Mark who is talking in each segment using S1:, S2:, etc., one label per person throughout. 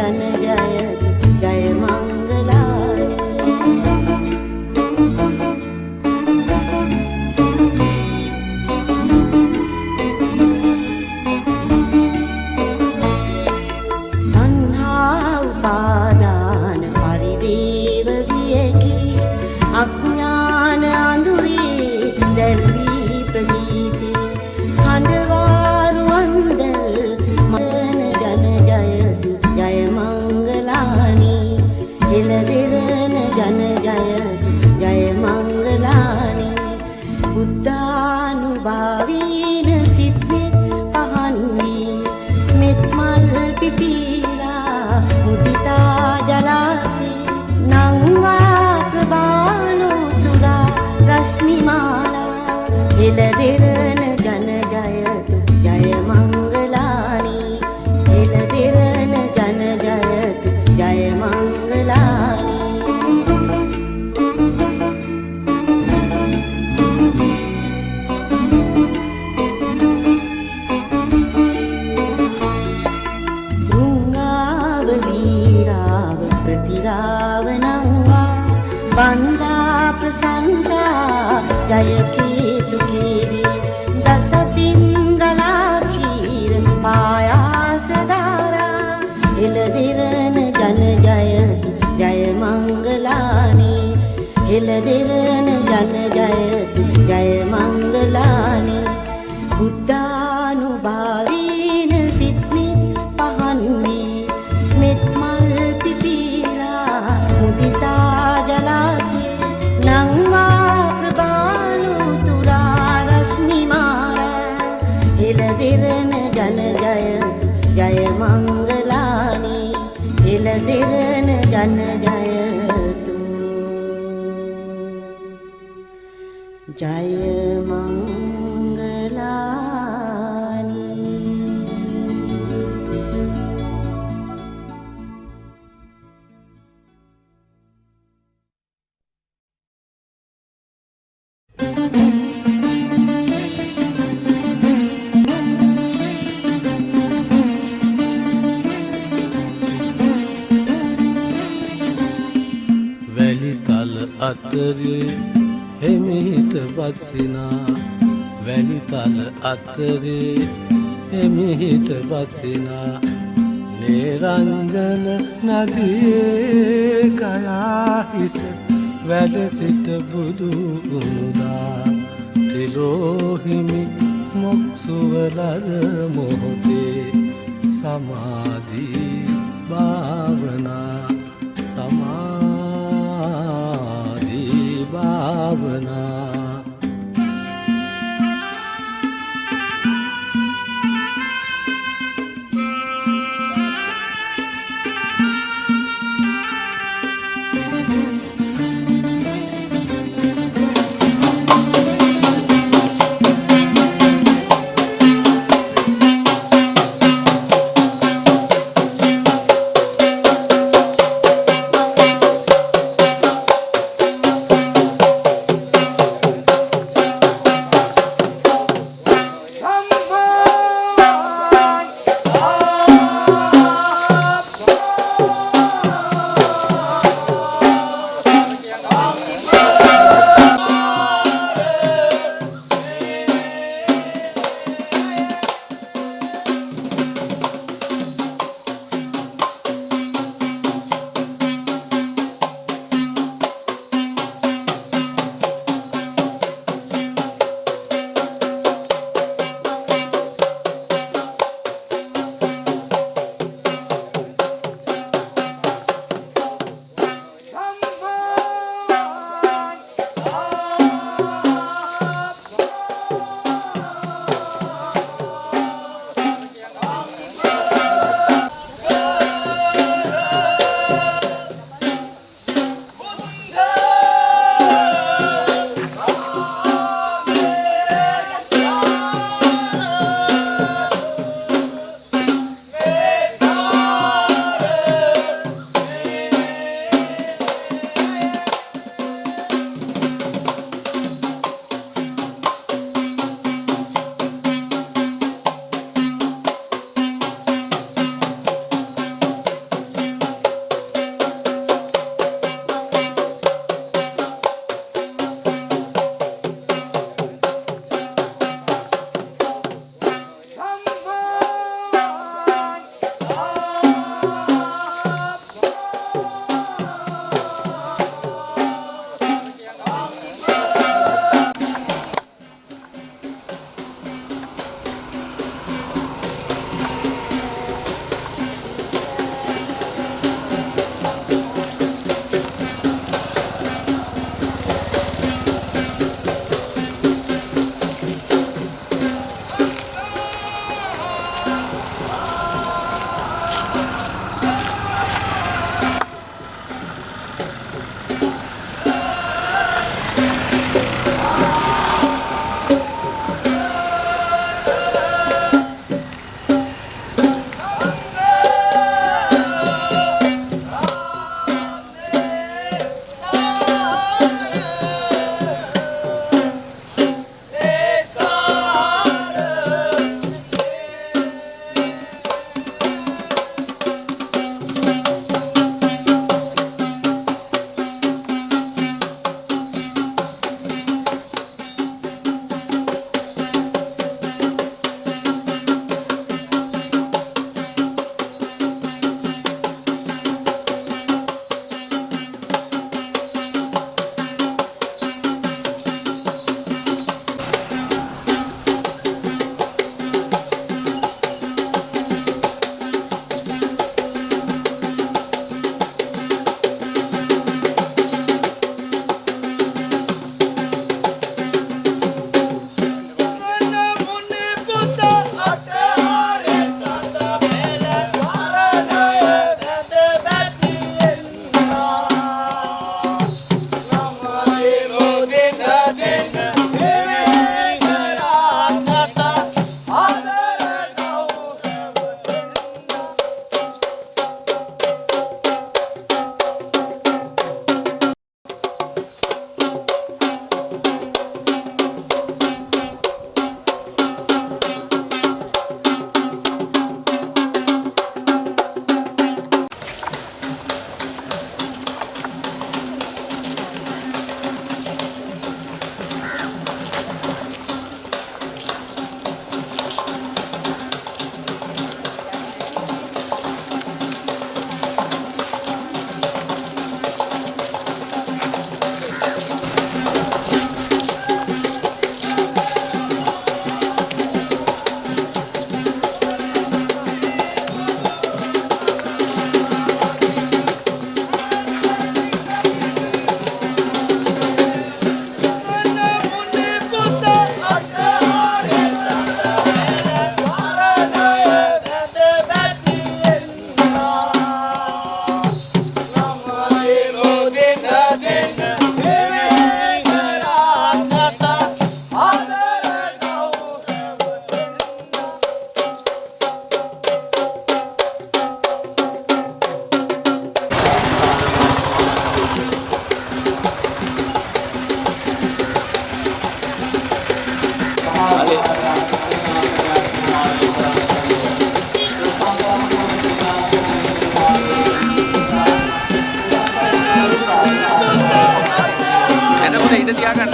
S1: ජන ජයතු ජය මංගලානි. තණ්හා උපාදාන පරිදේව වියකි අඥාන අඳුරේ දැල්වි ප්‍රදීපේ හඬවාරු අන්දල් මරණ ජන ජයතු ජය මංගලානි. එළදෙරණ ජන ජයතු ජය මංගලානි. බුද්ධානුභාවීන සිත්නෙ පහන් වී මෙත් මල් පිපිලා මුදිතා ජලාසේ නංවා ප්‍රබාලෝතුරා රශ්මි මාලා. එළදෙරණ ජන ජයතු ජය මංගලානි. එළදෙරණ ජන ජයතු ජය මංගලානි. වීරාව ප්‍රතිරාව නංවා බන්දා ප්‍රසංසා ජය කීතු කීරි දසතින් ගලා චීර පායාස ධාරා. එළදෙරණ ජන ජයතු ජය මංගලානි. එළදෙරණ ජන ජයතු ජය මංගලානි. බුද්ධානුභාවීන සිත්නි පහන් වී මෙත් මල් පිපිලා මුදිතා ජලාසේ නංවා ප්‍රබාලෝතුරා රශ්මි මාලා. එළදෙරණ ජන ජයතු ජය මංගලානි. එළදෙරණ ජන ජයතු ජය මංගලානි.
S2: වැලිතල අතරේ එමිහිට බසිනා. වැලිතල අතරේ එමිහිට බසිනා. නිරංජන නදියේ ගයා හිස වැඩ සිට බුදු උනුදා. තිලෝහිමි මොක්සුවලද මොහොතේ සමාධී භාවනා. සමාධී භාවනා.
S3: ඉඩ තියාගන්න.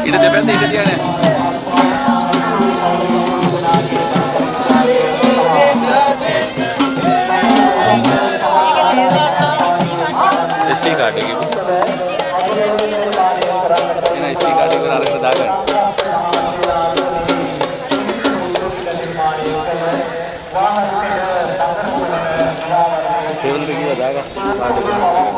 S3: ඉඩ දෙපැත්තේ ඉඩ තියාගන්න. SD card එක. එන SD card එක අරගෙන දාගන්න. ටේබල් එකේ කියලා දාගන්න.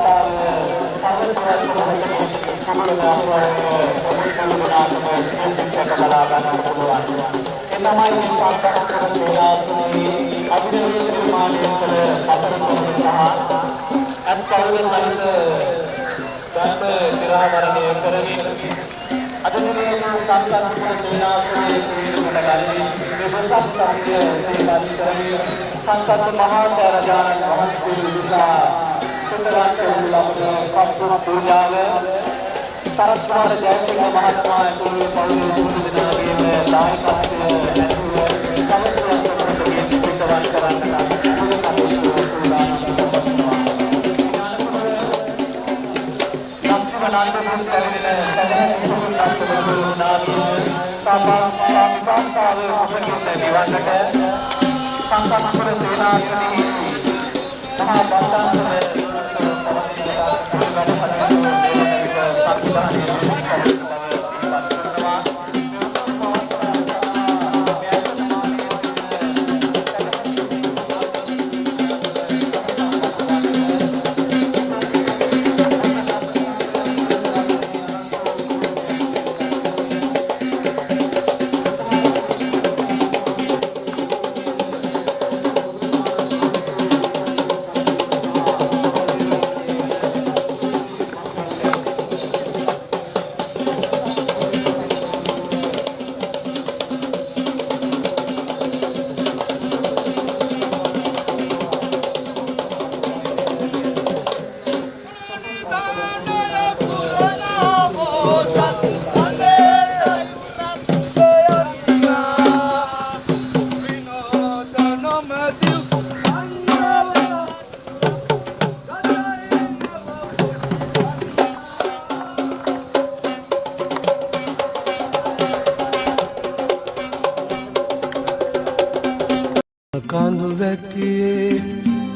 S2: කඳු වැටියේ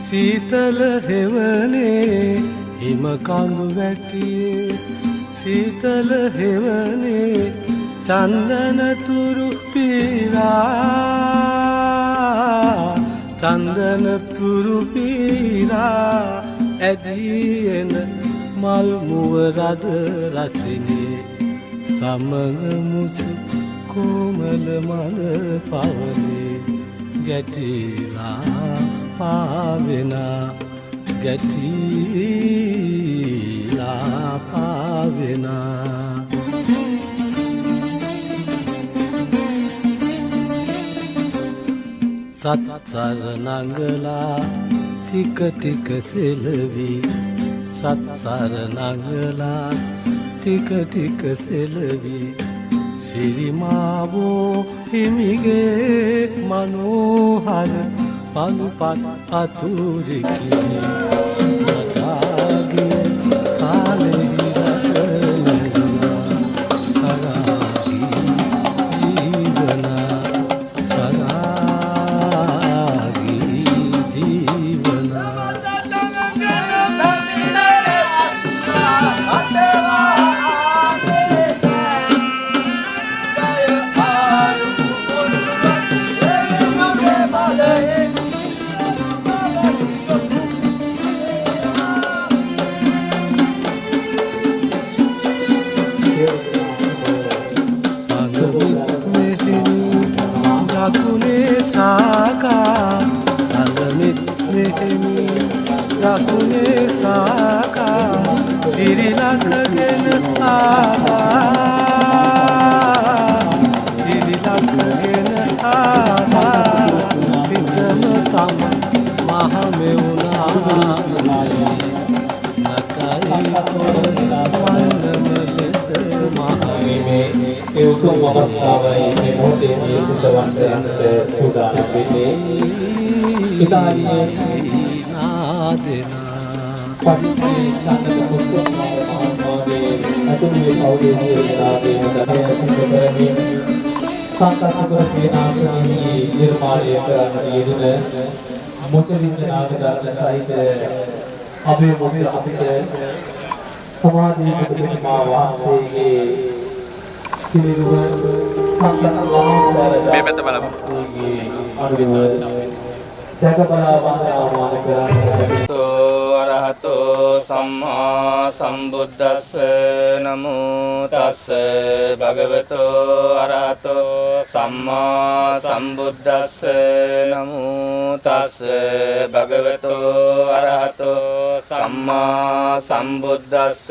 S2: සීතල හෙවනේ හිම කඳු වැටියේ සීතල හෙවනේ චන්දන තුරු පීරා චන්දන තුරු පීරා ඇදී එන මල් මුව රද රසිනේ සමග මුසු කොමල මල පවනේ ගැටිලා පාවෙනා ගැටිලා පාවෙනා සත්සර නංගලා ටික ටික සෙලවි සත්සර නංගලා ටික ටික සෙලවි සිරිමාවෝ හිමිගේ මනෝහර පනුපත් අතුරෙකි නතාගේ කාලෙහි රකුණේ සාකා සිරිලකගෙන ආවා සිතම සම මහමෙවුනා නකයි වන්නම ලෙස මහමෙ
S4: ඒ උතුම් අවස්ථාවයි මේ මොහොතේදී සිතවන්තයන්ට සූදානම් වෙන්නේ ඉතාලියේ
S2: නාදෙනා
S4: පස්සේ චන්දක පුස්තකමාල මහත්මයාගේ අතුරුවේ පෞද්ගලික සේනාවේ දඩය සිදු කරමින් සංකල්පකර සේනාසනයේ නිර්මාණය කරන්න යෙදුන මුචලින්ද නාගදත්ත සහිත අපේ මොහොත අපිට සමාධි ප්‍රතිමා වාසයේ සිරිරුව සංකල්ප
S3: මේ පැත්ත බලමු.
S5: අරහතෝ සම්මා සම්බුද්දස්ස නමෝ තස්ස භගවතෝ අරහතෝ සම්මා සම්බුද්දස්ස නමෝ තස්ස භගවතෝ අරහතෝ සම්මා සම්බුද්දස්ස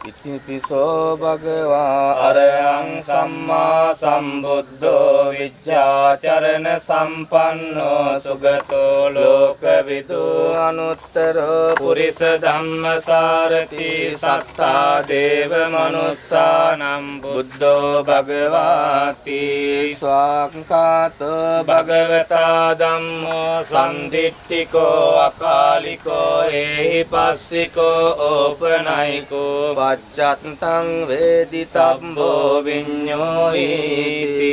S5: ඉතිපිසෝ භගවා අරහං සම්මා සම්බුද්ධෝ විජ්ජාචරණ සම්පන්නෝ සුගතෝ ලෝකවිදු අනුත්තරෝ පුරිස ධම්මසාරති සත්තා දේව මනුස්සානම් බුද්ධෝ භගවාති ස්වාක්ඛාතෝ භගවතා ධම්මෝ සම්දිට්ඨිකෝ අකාලිකෝ ඒහි පස්සිකෝ ඕපනයිකෝ පච්චත්තං වේදිතබ්බෝ විඤ්ඤෝ ඊති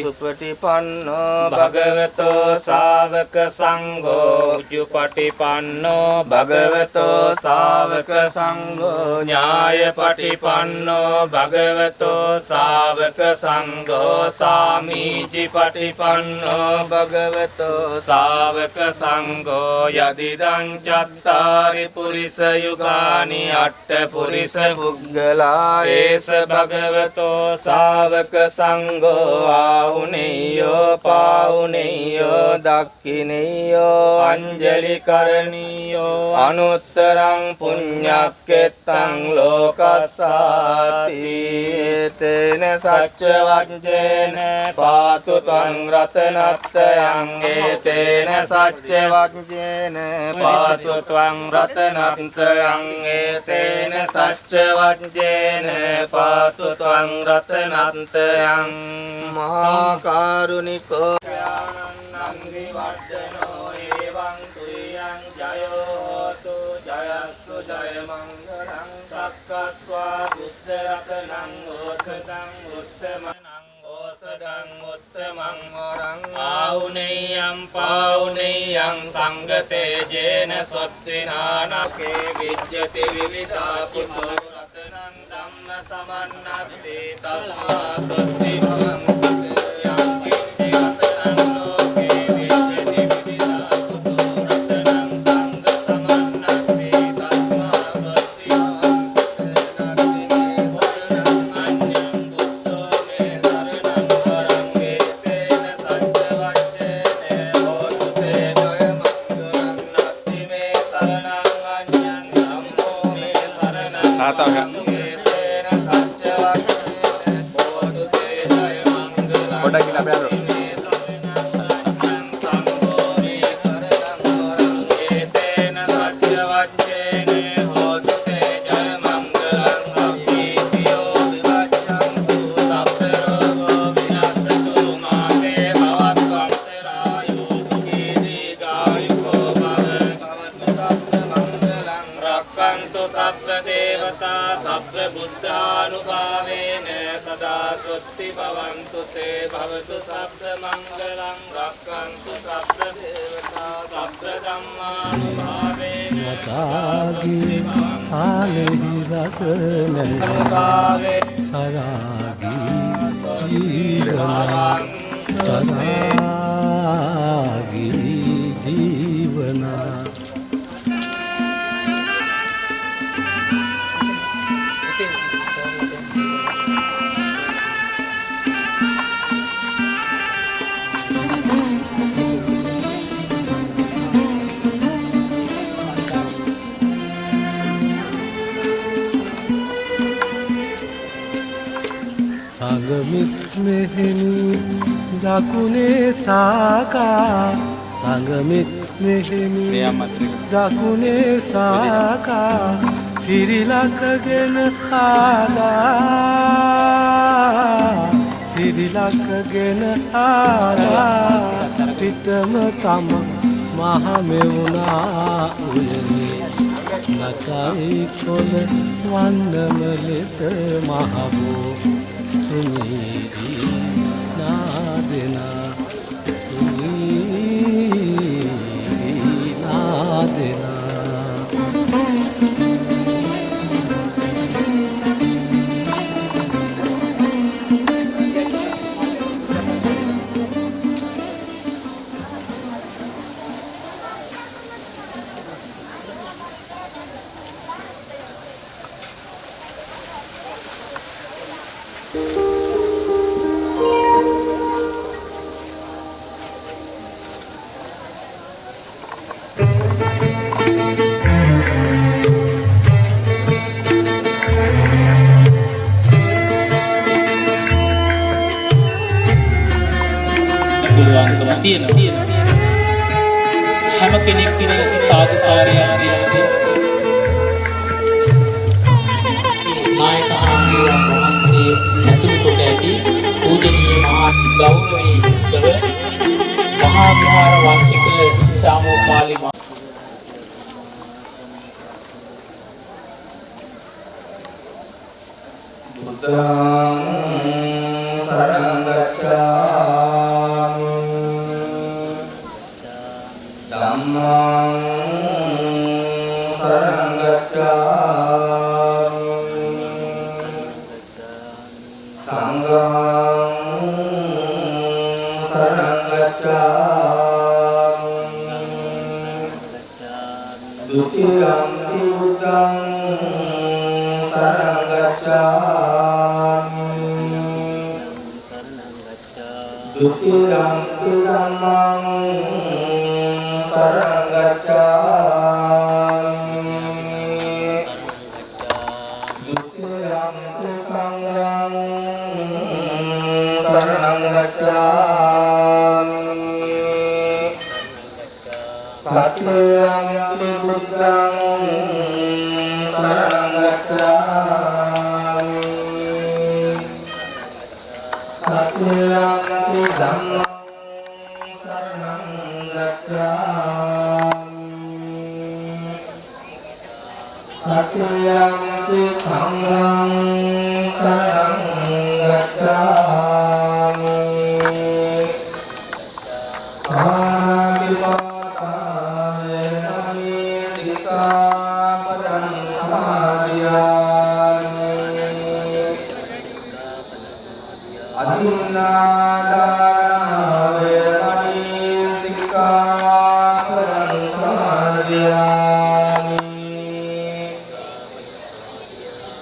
S5: සුපටිපන්නෝ භගවතෝ ශාවක සංඝෝ උජුපටිපන්නෝ භගවතෝ ශාවක සංඝෝ ඥායපටිපන්නෝ භගවතෝ ශාවක සංඝෝ සාමීචි පටිපන්නෝ භගවතෝ ශාවක සංඝෝ යදිදං චත්තාරි පුරිස යුගානි අට්ඨ පුරිස පුග්ගලා ඒස භගවතෝ ශාවක සංඝෝ ආහුනේයෝ පාහුනේයෝ දක්ඛිනේයෝ අංජලි කරණීයෝ අනුත්තරං පුඤ්ඤක්කෙත්තං ලෝකස්සාති තේන සච්ච වජ්ජේන පාතු තං රතනත්තයං ඒතේන සච්ච වජ්ජේන පාතු ත්වං රතනත්තයං ඒතේන සච්ච වජ්ජේන පාතු ත්වං රතනත්තයං මහා කරුණිකෝ නන්දි වර්ධනෝ එවං තුයං ජයෝ හෝතු ජයස්සු ජය මංගලං සක්කස්වා බුද්ධ රතනං ඕසදං උත්තමං ඕසදං උත්තමං වරං ආහුනේයං පාහුනේයං සංගතේජේන ස්වත්තිනානකේ විජ්ජති විවිධා පුතු රතනං ධම්ම සමන්නත්ති තස්මා සොත්ති භවං
S2: දකුණේ සාකා සංගමිත් මෙහෙමි දකුණේ සාකා සිරිලකගෙන ආලා සිරිලකගෙන ආලා සිතම තම මහමෙවුනා උයනේ නකයි කොළ වන්නම ලෙස මහබෝ සුමීරි නාදෙනා සුමීරි නාදෙනා
S6: තියෙනවා. හැම කෙනෙක් පිළ සාධකාරයාදී නායක ආණ්ඩුවන් වහන්සේ ඇතුළු කොට ඇති පූජනීය මහා ගෞරවයෙන් යුක්තව මහා විහාර වාසික සාමෝපාලි
S5: බුද්ධං සරණං ගච්ඡාමි ධම්මං සරණං ගච්ඡාමि සංඝං සරණං ගච්ඡාමි ဒုတိယံ බුද්ධං සරණං ගච්ඡාමි Dutiyam Dhammam Saranang Gacchami Dutiyam Sangham Saranang Gacchami Tatiyam Buddham Saranang Gacchami Tatiyam Dhammam Saranang Gacchami Tatiyampi Sangham Saranang Gacchami Pātipātāyani Sikkhapadam Samadhiyāmi Adinādāna Vedamani Sikkhapadam Samadhiyāmi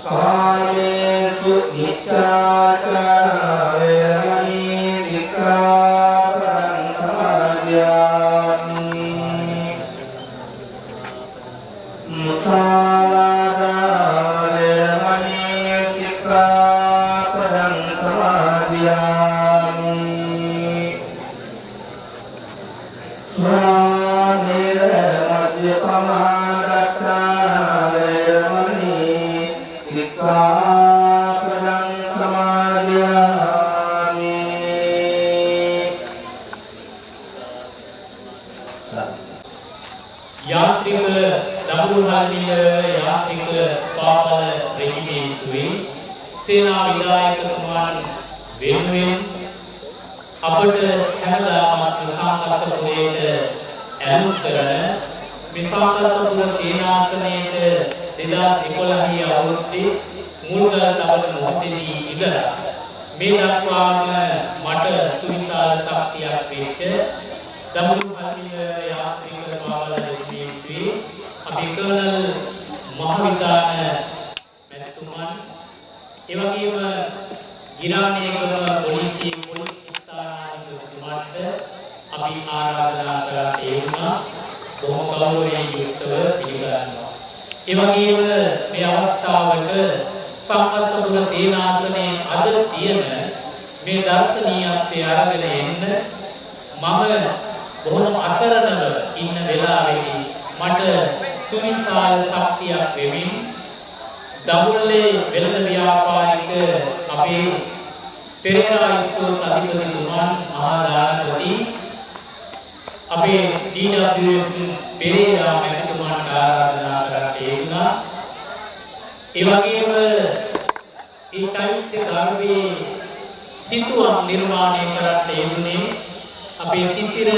S5: Kāmesu Miccācārā Vedamani Sikkhapadam Samadhiyāmi Musāvādā Vedamani Sikkhapadam Samadhiyāmi Svanira Madhyapamādhattāna Vedamani Sikkhapadam Samadhiyāmi
S6: යාත්‍රික දඹුල්හල්ලිය යාත්‍රික පාපල රෙජිමේන්තුවේ සේනා විධායකතුමන් වෙනුවෙන් අපට හැමදාමත් විසාකසපුරයට ඇලුම් කරන විසාකසපුර සේනාසනයේට 2011 අවුරුද්දේ මුල්ගල් තබන මොහොතේදී ඉඳලා මේ දක්වාම මට සුවිශාල ශක්තියක් වෙච්ච දඹුල්හල්ලිය යාත්‍රික පාපල රෙජිමේන්තුවේ අපි කර්නල් මහවිතාන මැතිතුමන් එවැගේම ගිරානේගම පොලිසියේ පොලිස් ස්ථානාධිපතිතුමාට අපි ආරාධනා කරලා ඒ වුණා බොහොම ගෞරවයෙන් යුක්තව පිළිගන්නවා. එවැගේම මේ අවස්ථාවට සම්පස්සපුර සේනාසනයේ අද තියෙන මේ දර්ශනීයත්වය අරගෙන එන්න මම බොහොම අසරණව ඉන්න වෙලාවේදී මට සුවිශාල ශක්තියක් වෙමින් දඹුල්ලේ වෙළඳ ව්‍යාපාරික අපේ පෙරේරා ස්ටෝර්ස් අධිපතිතුමන් මහා දානපති අපේ ඩී.ඩබ්ලිව්.එම් පෙරේරා මැතිතුමාට ආරාධනා කරන්න යෙදුණා. ඒ වගේම ඒ චෛත්‍ය ගර්භයේ සිතුවම් නිර්මාණය කරන්න යෙදුනේ අපේ සිසිර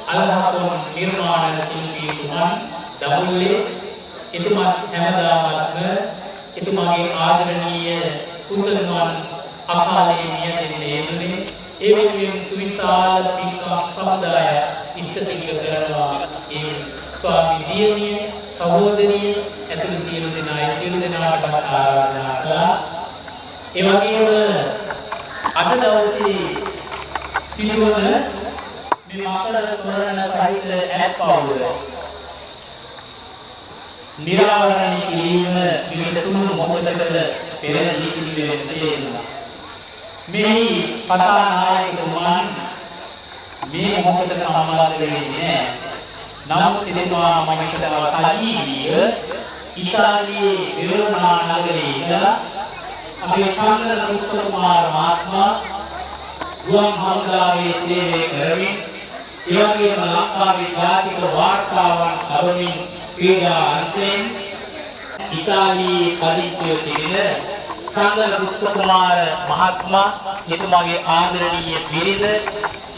S6: අල්හකොන් නිර්මාණ ශිල්පීතුමන් දඹුල්ලේ. එතුමත් හැමදාමත්ම එතුමාගේ ආදරණීය පුතුණුවන් අකාලේ මියදෙන්න යෙදුනේ. ඒ වෙනුවෙන් සුවිශාල පින්කම් සමුදාය ඉෂ්ට සිද්ධ කරනවා. ඒ ස්වාමී දියණිය සහෝදරිය ඇතුළු සියලු දෙනාට ආරාධනා කළා. ඒ වගේම අද දවසේ සිදුවන මේ මකර තොරණ සහිත ඇත් පවුල නිරාවරණය කිරීම විවිධ මොහොතකට පෙරදී සිදුවෙන්න තියෙනවා. මේ කතානායකතුමන් මේ මොහොතට සම්බන්ධ වෙන්නේ නැහැ. නමුත් එතුමා මම හිතනවා සජීවීව ඉතාලියේ වෙරෝනා නගරයේ ඉඳලා අපේ චන්ද්‍ර කුමාර මහත්මයා ගුවන් හමුදාවේ සේවය කරමින් ඒ වගේම ලංකාවේ ජාතික වාර්තාවන් කරමින් ක්‍රීඩා අංශයෙන් ඉතාලියේ පදිංචිව සිටින චන්ද්‍ර කුමාර මහත්මයා එතුමාගේ ආදරණීය බිරිඳ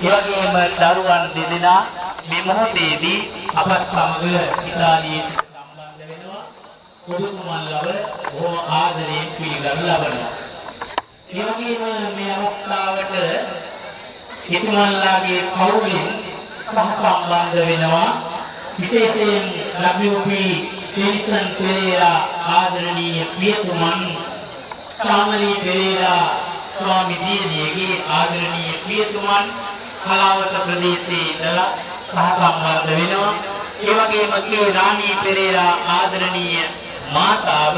S6: ඒ වගේම දරුවන් දෙදෙනා මේ මොහොතේදී අපත් සමග ඉතාලියේ සම්බන්ධ වෙනවා. කුඩුකුමන් ලව බොහොම ආදරයෙන් පිළිගනු ලබනවා. ඒ වගේම මේ අවස්ථාවට එතුමන්ලාගේ පවුලෙන් සම්බන්ධ වෙනවා. විශේෂයෙන් WP ටෙනිසන් පෙරේරා ආදරණීය පියතුමන් චාමලී පෙරේරා ස්වාමී දියණියගේ ආදරණීය පියතුමන් කලාවත ප්‍රදේශයේ ඉඳලා සහසම්බන්ධ වෙනවා. ඒ වගේම කේ රාණී පෙරේරා ආදරණීය මාතාව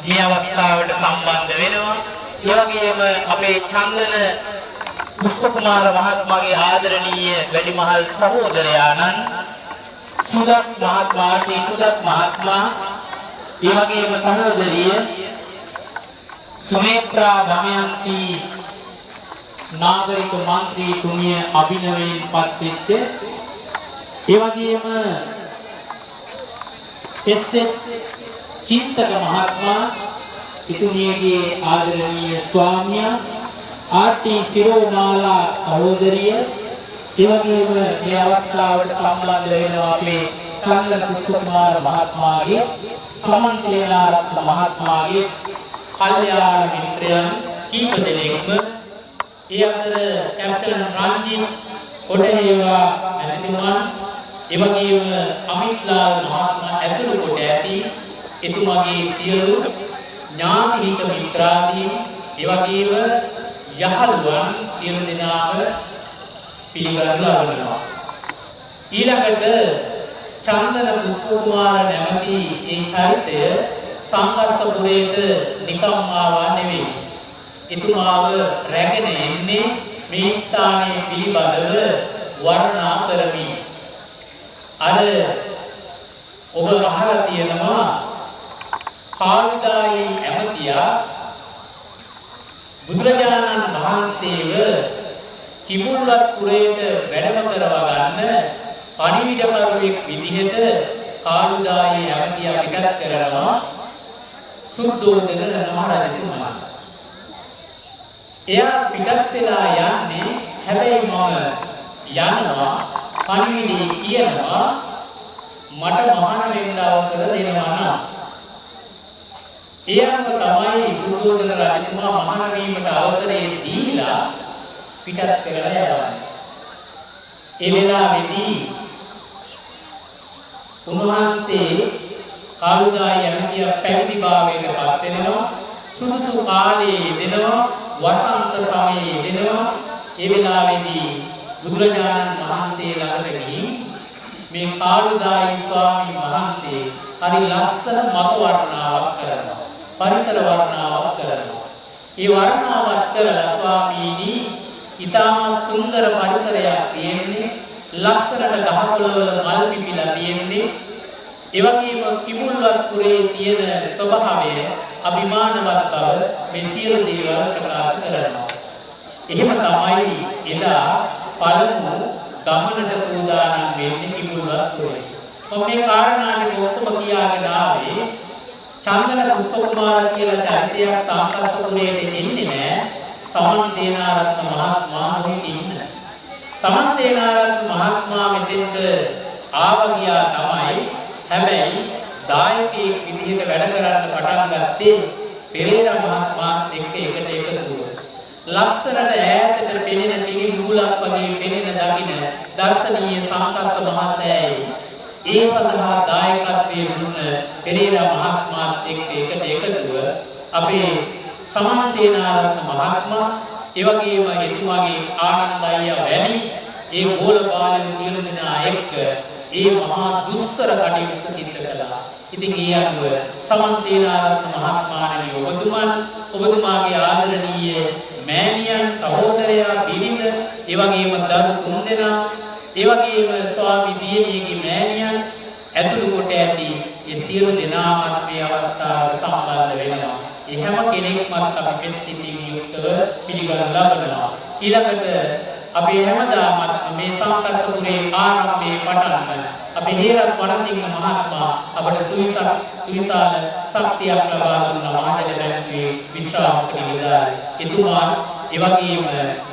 S6: මේ අවස්ථාවට සම්බන්ධ වෙනවා. ඒ වගේම අපේ චන්දන පුෂ්පකුමාර මහත්මයාගේ ආදරණීය වැඩිමහල් සහෝදරයාණන් සුදත් මහත්මයා ඒ වගේම සහෝදරිය සුනේත්‍රා දමයන්ති නාගරික මන්ත්‍රීතුමිය අභිනවයෙන් පත්වෙච්ච ඒ වගේම එස්.එස්. චින්තක මහත්මයා ඉතුමියගේ ආදරණීය ස්වාමියා ආර්.ටී. සිරෝමාලා සහෝදරිය ඒ වගේම මේ අවස්ථාවට සම්බන්ධ වෙනවා අපේ චන්ද්‍ර කුමාර මහත්මයාගේ සමන් සේනාරත්න මහත්මයාගේ කල්යාණ මිත්‍රයන් කීප දෙනෙක්ම ඒ අතර කැප්ටන් රන්ජිත් කොටහේවා මැතිතුමන් ඒ වගේම අමිත්ලාල් මහත්මයා ඇතුළු කොට ඇති එතුමාගේ සියලු ඥාති හිත මිත්‍රාදීන් ඒ වගේම යහළුවන් සියලු දෙනාම පිළිගනු ලබනවා. ඊළඟට චන්දන පුෂ්පකුමාර නැමැති ඒ චරිතය සංගස්සපුරයට නිකම් ආවා නෙවෙයි. එතුමාව රැගෙන එන්නේ මේ ස්ථානයේ පිළිබඳව වර්ණනා කරමින්. අර ඔබ අහලා තියෙනවා කාළුදායි ඇමතියා බුදුරජාණන් වහන්සේව කිඹුල්වත් පුරයට වැඩම කරවා ගන්න පණිවිඩකරුවෙක් විදිහට කාළුදායි ඇමතියා පිටත් කරනවා සුද්ධෝදන මහරජතුමා. එයා පිටත් වෙලා යන්නේ හැබැයි මම යනවා පණිවිඩේ කියනවා මට මහාන වෙන්න අවසර දෙනවා නම්. ඒ අනුව තමයි සුද්ධෝදන රජතුමා මහාන වීමට අවසරය දීලා පිටත් කරලා යවන්නේ. ඒ වෙලාවේදී උන්වහන්සේ කාළුදායි ඇමතියා පැවිදි භාවයට පත් වෙනවා. සුදුසු කාලයේ යෙදෙනවා, වසන්ත සමයේ යෙදෙනවා. ඒ වෙලාවේදී බුදුරජාණන් වහන්සේ ළඟට ගිහින් මේ කාළුදායි ස්වාමීන් වහන්සේ හරි ලස්සන මත වර්ණාවක් කරනවා. පරිසර වර්ණාවක් කරනවා. ඒ වර්ණාවක් කරලා ස්වාමීනි ඊටම සුන්දර පරිසරයක් තියෙන්නේ. ලස්සනට ගහකොළවල මල් පිපිලා තියෙන්නේ. ඒ වගේම කිඹුල්වත් පුරේ තියෙන ස්වභාවය අභිමානවත් බව මේ සියලු දේවල් ප්‍රකාශ කරනවා. එහෙම තමයි එදා පළමු ගමනට සූදානම් වෙන්නේ කිඹුල්වත් පුරේ. මම මේ කාරණාට ඔක්කොම කියාගෙන ආවේ චන්දන පුෂ්ප කුමාර කියලා චරිතයක් සංකස්සපුරේට එන්නේ නැහැ. සමන් සේනාරත්න මහත්මයා මොහිට ඉන්න. සමන් සේනාරත්න මහත්මයා මෙතෙන්ට ආවගියා තමයි. හැබැයි දායකයෙක් විදිහට වැඩ කරන්න පටන් ගත්තේ පෙරේරා මහත්මයාත් එක්ක එකට එකතුව. ලස්සනට ඈතට පෙනෙන තිරි නූලක් වගේ පෙනෙන දකින්න දර්ශනීය සංකස්ස මහසෑයේ ඒ සඳහා දායකත්වයේ දුන්න පෙරේරා මහත්මයාත් එක්ක එකට එකතුව අපේ සමන් සේනාරත්න මහත්මයා ඒ වගේම එතුමාගේ ආනන්ද අයියා වැනි ඒ ගෝල බාලයෝ සියලු දෙනා එක්ක ඒ මහා දුෂ්කර කටයුත්ත සිද්ධ කළා. ඉතින් ඒ අනුව සමන් සේනාරත්න මහත්මයාණනි ඔබතුමාගේ ආදරණීය මෑණියන් සහෝදරයා බිරිඳ ඒ වගේම දරු තුන්දෙනා ඒ වගේම ස්වාමි දියණියගේ මෑණියන් ඇතුළු කොට ඇති ඒ සියලු දෙනාමත් මේ අවස්ථාවට සම්බන්ධ වෙනවා. ඒ හැම කෙනෙක්මත් අපි මෙත් සිතින් යුක්තව පිළිගනු ලබනවා. ඊළඟට අපේ හැමදාමත් මේ සංකස්සපුරේ ආරම්භයේ පටන්ම අපේ හේරත් වනසිංහ මහත්මයා අපට සුවිශාල ශක්තියක් ලබා දුන්නා. මහජන බැංකුවේ විශ්‍රාමක නිලධාරී එතුමා ඒ වගේම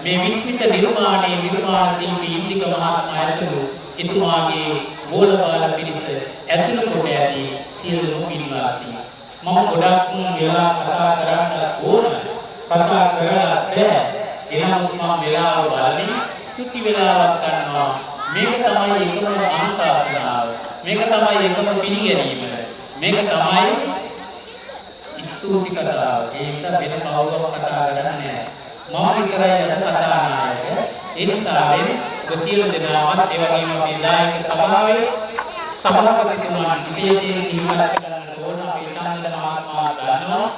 S6: මේ විස්මිත නිර්මාණ ශිල්පී ඉන්දික මහත්මයා ඇතුළු එතුමාගේ ගෝලබාල පිරිස ඇතුළු කොට ඇති සියලු පින්වත්නි මම ගොඩක් වෙලා කතා කරන්න ඕන කතා කරලා බෑ. එනමුත් මම වෙලාව බලමින් චුට්ටි වෙලාවක් ගන්නවා. මේක තමයි එකම අනුශාසනාව. මේක තමයි එකම පිළිගැනීම. මේක තමයි ස්තුති කතාව. ඒක වෙන කවුරුවක් කතා කරන්නේ නැහැ. මම විතරයි අද කතානායක. ඒ නිසා ඔබ සියලු දෙනාමත් ඒ වගේම මේ දායක සභාවේ සභාපතිතුමා විශේෂයෙන් සිහිපත් කරන්න ඕන. අපේ චන්දන මහත්මයා ගන්නවා.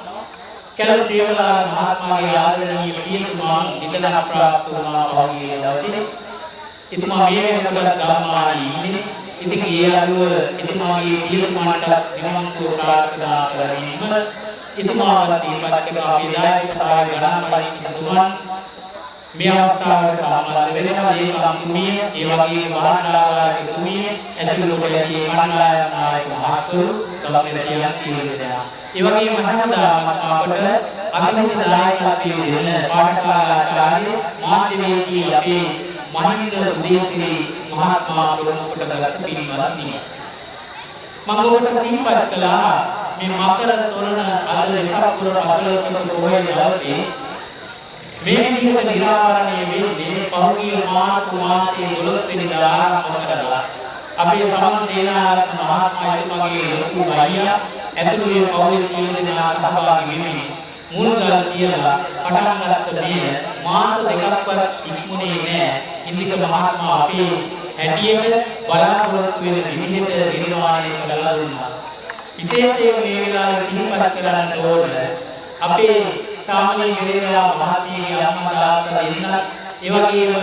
S6: කැලණි ප්‍රියවලා මහත්මයාගේ ආදරණීය පියතුමා නිදන ප්‍රාප්ත වුණා පහුගිය දවසේ. එතුමා මේ වෙනකොට ගම්මානයේ ඉන්නේ. ඉතින් ඒ අනුව එතුමාගේ පියතුමාට නිවන්සුව ප්‍රාර්ථනා කරමින්ම එතුමාව සිහිපත් කරන අපේ දායක සභාවේ ගණන් පරිචිතතුමන් මේ අවස්ථාවට සම්බන්ධ වෙනවා. ලේකම්තුමිය ඒ වගේම මහානායකතුමිය ඇතුළු කොට ඇති මණ්ඩලය නායක මහත්වරු ගම්ලැසියන් සියලු දෙනා ඒ වගේම හැමදාම අපට අභිනන්දන දායකත්වයේ දෙන පාඨකාලාචාර්ය මාධ්‍යවේදී අපේ මහින්ද උදේසිරි මහත්මයා ප්‍රමුඛ කොටගත් පින්වත්නි මම ඔබට සිහිපත් කළා මේ මකර තොරණ අද වෙසක් පුර 15 පොහොය දවසේ මේ විදිහට නිරාවරණය වෙන්නේ පහුගිය මාර්තු මාසයේ 12 වෙනිදා ආරම්භ කරලා අපේ සමන් සේනාරත්න මහත්මයා එතුමාගේ ලොකු අයියා ඇතුළු මේ පවුලේ සියලු දෙනා සහභාගී වෙමින් මුල්ගල් තියලා පටන් ගත්ත මේ මාස දෙකක්වත් ඉක්මුනේ නැහැ. ඉන්දික මහත්මයා අපේ හැටියට බලාපොරොත්තු වෙන විදිහට නිර්මාණය කරලා දුන්නා. විශේෂයෙන් මේ වෙලාවේ සිහිපත් කරන්න ඕන අපේ චාමනී පෙරේරා මහත්මියගේ අම්මා තාත්තා දෙන්න ඒ වගේම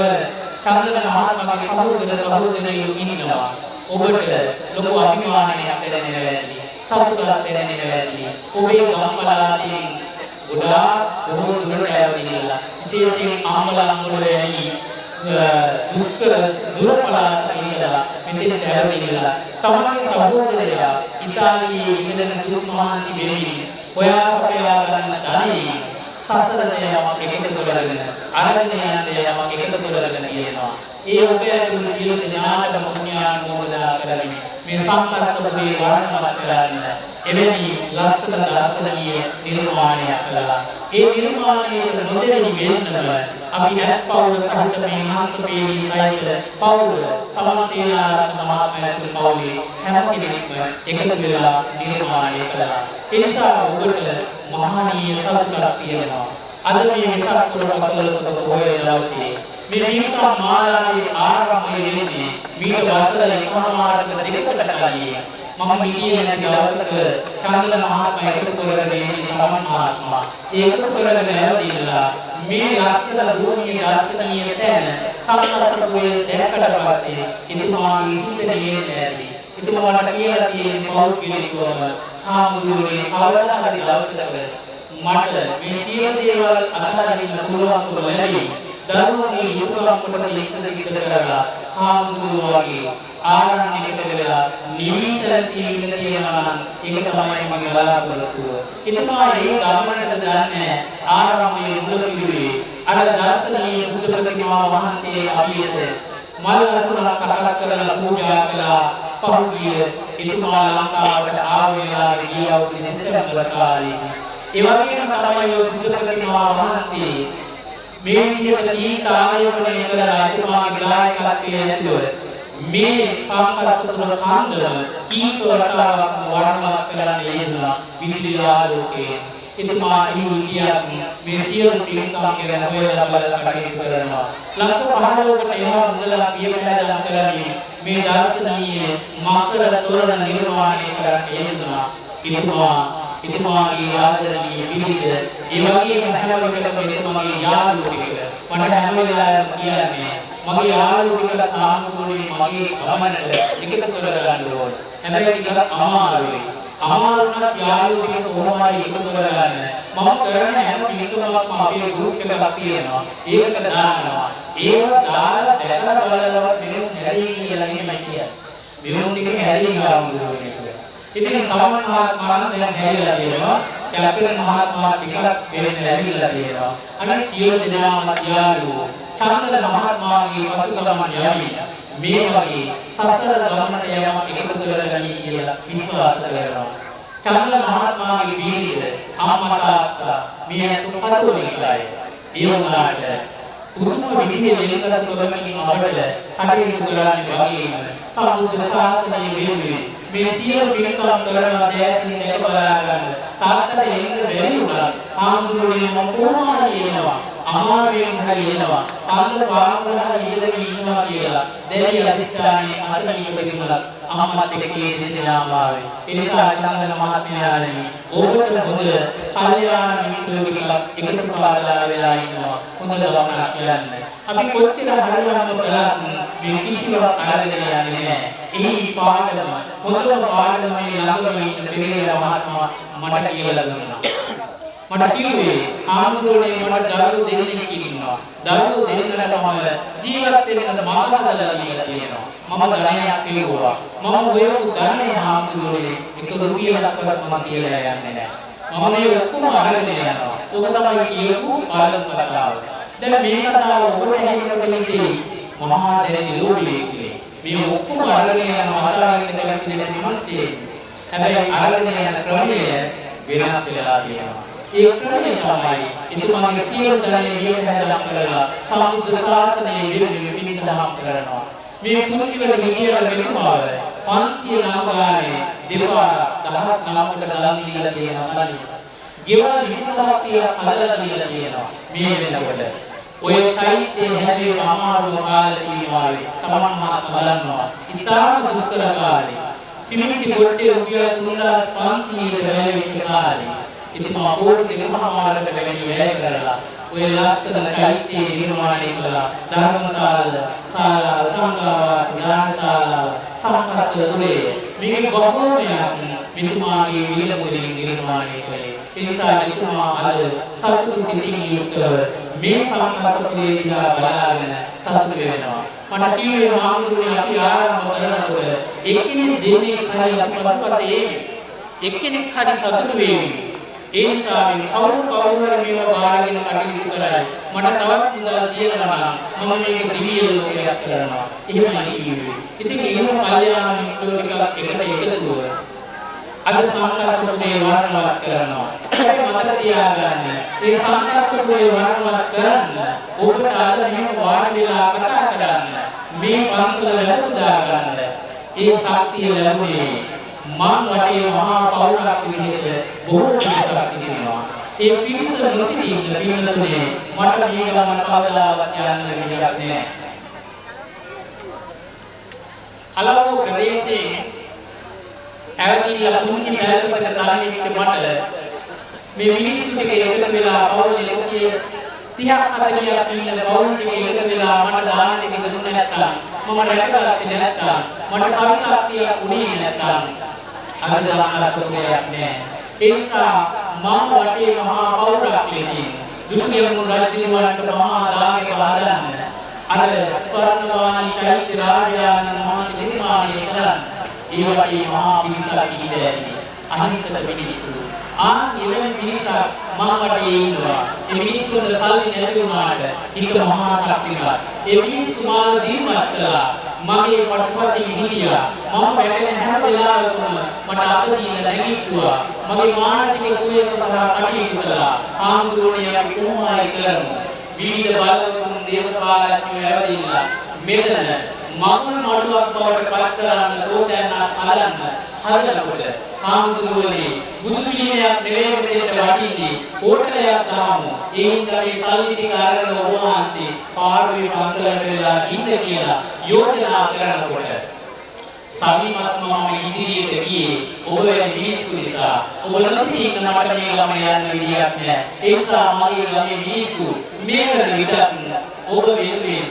S6: චන්දන මහත්මයාගේ සහෝදර සහෝදරියෝ ඉන්නවා. ඔබට ලොකු අභිමානයක් දැනෙනවා ඇති. සතුටක් දැනෙනවා ඇති. ඔබේ ගම් පළාතේ ගොඩාක් බොහෝ දුරට ඇවිදලා විශේෂයෙන් අම්මලංගොඩ වැනි දුෂ්කර දුර පළාතක ඉඳලා මෙතෙන්ට ඇවිදලා තමන්ගේ සහෝදරයා ඉතාලියේ ඉඳගෙන දුක් මහන්සි වෙමින් හොයා සපයා ගන්න ධනෙ සසරට යමක් එකතු කරගෙන අරගෙන යන්න යමක් එකතු කරගෙන තියෙනවා. ඒ ඔබේ සියලු දෙනාට පුණ්‍යානුමෝදනා කරමින් මේ සම්පස්සපුරේ වර්ණවත් කරන්න එවැනි ලස්සන දර්ශනීය නිර්මාණයක් කළා. ඒ නිර්මාණයට නොදෙවෙනි වෙන්නම අපි ඇත්පවුල සහිත මේ හංසපේණී සහිත පවුල සමන් සේනාරත්න මහත්මයා ඇතුළු පවුලේ හැම කෙනෙක්ම එකතු වෙලා නිර්මාණය කළා. ඒ නිසා ඔබට මහානීය සතුටක් තියෙනවා. අද මේ වෙසක් පුර 15 පොහොය දවසේ මේ පින්කම් මාලාවේ ආරම්භය වෙන්නේ මීට වසර 1.5කට දෙකකට කලින් මම හිතියේ නැති දවසක චන්දන මහත්මයා එකතු කරගෙන ඉන්නේ සමන් මහත්මයා ඒකතු කරගෙන ඇවිදලා මේ ලස්සන භූමිය දර්ශනීය තැන සංකස්සපුරේ දැක්කට පස්සේ එතුමාගේ හිත නිවෙන්නේ නැති. එතුමාට කියලා තියෙන පෞද්ගලිකවම හාමුදුරුවනේ කවදා හරි දවසක මට මේ සියලු දේවල් අත්හරින්න පුළුවන්කම ලැබෙයි. දරුවන්ගේ යුතුයකම් කොට ඉෂ්ට සිද්ධ කරලා හාමුදුරුවෝගේ ආරණ්‍යයකට වෙලා නිවිසලසී ඉන්න තියෙනවා නම් ඒක තමයි මගේ බලාපොරොත්තුව. එතුමා ඒ ගමනට දන්නේ ආරාමයේ මුල පිළිවේ අර දර්ශනීය බුද්ධ ප්‍රතිමා වහන්සේ අභියස මල් වස්තුවක් සකස් කරලා පූජා කළා. පහුගිය එතුමා ලංකාවට ආව වෙලාවේ ගිය අවුරුදු දෙසැම්බර් කාලේ ඒ වගේම තමයි බුද්ධ ප්‍රතිමා වහන්සේ මේ විදිහට දීත ආයෝජනය කරලා එතුමාගේ දායකත්වයේ ඇතුළු මේ සාකච්ඡා තුන කන්දම කීප වතාවක් වර්ණවත් කරන්න යෙදුණා විදුලි ආලෝකයේ. එතුමා ඉන්දියාව මේ සියලු පින්කම් ගැන හොයලා බලලා කටයුතු කරනවා. ලක්ෂ 15කට එහා මුදලක් පියපැදම් කරමින් මේ දර්ශනීය මකර තොරණ නිර්මාණය කරන්න යෙදුණා. එතුමාගේ ආදරණීය බිරිඳ ඒ වගේම හැම වෙලකම එතුමාගේ යාළුවෝ ටික මට හැම වෙලාවෙම කියන්නේ මගේ යාළුවෝ ටික තාමුනේ මගේ ගමනට එකතු කරගන්න ඕනේ. හැබැයි ටිකක් අමාරුයි. අමාරුණත් යාළුවෝ ටික කොහොම හරි එකතු කරගන්න. මම කරන හැම පින්කමක්ම අපේ ගෲප් එකක් තියෙනවා. ඒකට දානවා. ඒව දාලා දැකලා බලලා මෙන්න හැදෙයි කියලා නෙමෙයි කියන්නේ. මෙවුන් ටික හැදෙයි ගාමුදුරනේ. ඉතින් සමන් මහත්මයා දැන් හැරිලා තියෙනවා. කැපිටල් මහත්මයා ටිකක් වෙන්න ඇවිල්ලා තියෙනවා. අනිත් සියලු දෙනාම යාළුවෝ චන්දන මහත්මයාගේ පසුගමන් යමි මේ වගේ සසර ගමනට යමක් එකතු කරගනි කියලා විශ්වාස කරනවා. චන්දන මහත්මයාගේ බිරිඳ අම්මා තාත්තා මේ කතෝලිකයි. ඒ වුණාට පුදුම විදිහේ දෙලකට කරමින් අපට කටයුතු කරන්නේ වගේම සම්බුද්ධ ශාසනය වෙනුවෙන් මේ සියලු පින්කම් කරන දැසින් දැක බලා ගන්න තාත්තට එන්න බැරි වුණා. ආමුදුරනේ මම කොහොමද එනවා අමාරුවෙන් හරි එනවා කල්ල පාමුල හරි ඉඳගෙන ඉන්නවා කියලා දැඩි අධිෂ්ඨානයේ අසනීප දෙන්නා අම්මත් එක්ක දෙන්නාම ආවේ. ඒ නිසා චන්දන මහත්මයාණනි ඔබට හොඳ කල්යාණ මිත්‍රයෙකුලා එකතු පාදලා වෙලා ඉන්නවා. හොඳ ගමනක් කියන්නේ. අපි කොච්චර හරියම කළත් මේ කිසිවක් අරගෙන යන්නේ නැහැ. එහි පාඩම හොඳම පාඩම මේ ළඟම ඉන්න පෙරේරා මහත්මයා මට කියලා දුන්නා. මට කිව්වේ ආමුදුරනේ මට දරුවෝ දෙන්නෙක් ඉන්නවා. දරුවෝ දෙන්නටම ජීවත් වෙන්න මාර්ග හදලා දීලා තියෙනවා. මම ධනයක් පෙරුවා. මම ඔයකු ධනෙ ආමුදුරනේ එක රුපියලක්වත් මම තියලා යන්නේ නැහැ. මම මේ ඔක්කොම අරගෙන යනවා. ඔබ තමයි කියපු පාලන කතාව. දැන් මේ කතාව ඔබට ඇහෙනකොට හිතේ මහා දැනෙන ලෝභියෙක් මේ ඔක්කොම අරගෙන යන මාතාවෙන් දෙකක් තියෙන මිනිස්සේ. හැබැයි අරගෙන යන ක්‍රමය වෙනස් වෙලා තියෙනවා. ඒ ක්‍රමය තමයි එතුමාගේ සියලු ධනෙ වියපැදලා කරලා සම්බුද්ධ ශාසනය වෙනුවෙන් පින්කම් කරනවා. මේ පුංචි වෙන විදියට මෙතුමාව 500 නම ගානේ දෙපාරක් 19කට දාලා දීලා තියෙනවා. ගෙවල් 25ක් හදලා දීලා තියෙනවා. මේ වෙනකොට ඔය චෛත්‍යයේ හැදේ අමාරු කාල සීමාවේ සමන් මහත්මයා බලනවා. ඉතාම දුෂ්කර කාලේ සිමෙන්ති කොට්ටේ රුපියල් 3500 වැය වෙච්ච කාලේ ඉතින් අපෝරු දෙකමාරකට වැඩි වැය කරලා ඔය ලස්සන චෛත්‍ය නිර්මාණය කළා. ධර්මශාලා සංඝාවාස දානශාලා සම්පස්සදුරේ මේක බොහෝමයක් මෙතුමාගේ විලමුදලින් නිර්මාණය කළේ. ඒ නිසා මෙතුමා අද සතුටු සිතින් යුක්තව මේ සම්පස්සපුරේ දිහා බලාගෙන සතුට වෙනවා. මට කිව්වේ මාමුදුරනේ අපි ආරම්භ කරනකොට එක්කෙනෙක් දෙන්නේ හරි අපි පසුපසේ එක්කෙනෙක් හරි සතුට වේවි. ඒ නිසා මේ කවුරු හරි මේවා බාරගෙන කටයුතු කරයි. මට තවත් මුදල් තියෙනවා නම් මම මේක දිව්‍ය ලෝකයක් කරනවා. එහෙමයි කිව්වේ. ඉතින් එහෙම කල්යාණ මිත්‍රයෝ ටිකක් එකට එකතුව අද සම්පස්සපුරේ වර්ණවත් කරනවා. මතක තියාගන්න. මේ සම්පස්සපුරේ වර්ණවත් කරන්න ඔබට අද මෙහෙම වාඩි වෙලා කතා කරන්න. මේ පන්සල වැළඳා ගන්න. ඒ ශක්තිය ලැබුණේ මම වටේ මහා පෞරක් විදිහට බොහෝ පිටක් සිටිනවා. ඒ පිරිස නොසිටින්න පින්නතුනේ මට මේ ගමන කවදාවත් යන්න විදියක් නැහැ. අලවෝ ප්‍රදේශයේ ඇවිල්ලා පුංචි පැලපතක තලෙච්ච මට මේ මිනිස්සු ටික එකතු වෙලා පවුල් 130ක් 40ක් ඉන්න පවුල් ටික එකතු වෙලා මට දාන්න එක දුන්නේ නැත්තම් මම රැකගත්තේ නැත්තම් මට සවිසක්තිය උනේ නැත්තම් අද සම්මාසකයක් නෑ. ඒ නිසා මම වටේ මහා පෞරක් ලෙසින් දුටුගැමුණු රජුවන්ට මහා දානක වදන්න අර ස්වර්ණවාණී චෛත්‍ය රාජානන් වහන්සේ නිර්මාණය කරන්න ඒ වගේ මහා පිරිසක් ඉඳලා අහිංසක මිනිස්සු එවැනි පිරිසක් මම වටේ ඉන්නවා. ඒ මිනිස්සුන්ට සල්ලි නැති වුණාට හිත මහා ශක්තිමත්. ඒ මිනිස්සු මාව දීමත් කළා. මගේ පටපසින් හිටියා. මම වැටෙන හැම වෙලාවකම මට අත දීලා නැගිට්ටුවා. මගේ මානසික සුවය සඳහා කටයුතු කළා. ආන්දෝලනය අපි කොහොමයි කරමු. විවිධ බලවතුන් දේශපාලඥයෝ ඇවිදලා මෙතන මගුල් මඩුවක් බවට පත් කරන්න දෝතයන්ක් හදනකොට ආමුදුරනේ බුදු පිළිමයක් නෙවෙයි මෙතෙන්ට වඩින්නේ හෝටලයක් දාමු. ඒන් තමයි සල්ලි ටික අරගෙන ඔබ වහන්සේ පාරුවේ පන්සලට වෙලා ඉන්න කියලා යෝජනා කරනකොට සමිමත්ම මම ඉදිරියට ගියේ ඔබ වැනි මිනිස්සු නිසා. ඔබ නොසිතී ඉන්න මට මේ ගම යන්න විදියක් නැහැ. ඒ නිසා මගේ ගමේ මිනිස්සු මේ කරන විටත් ඔබ වෙනුවෙන්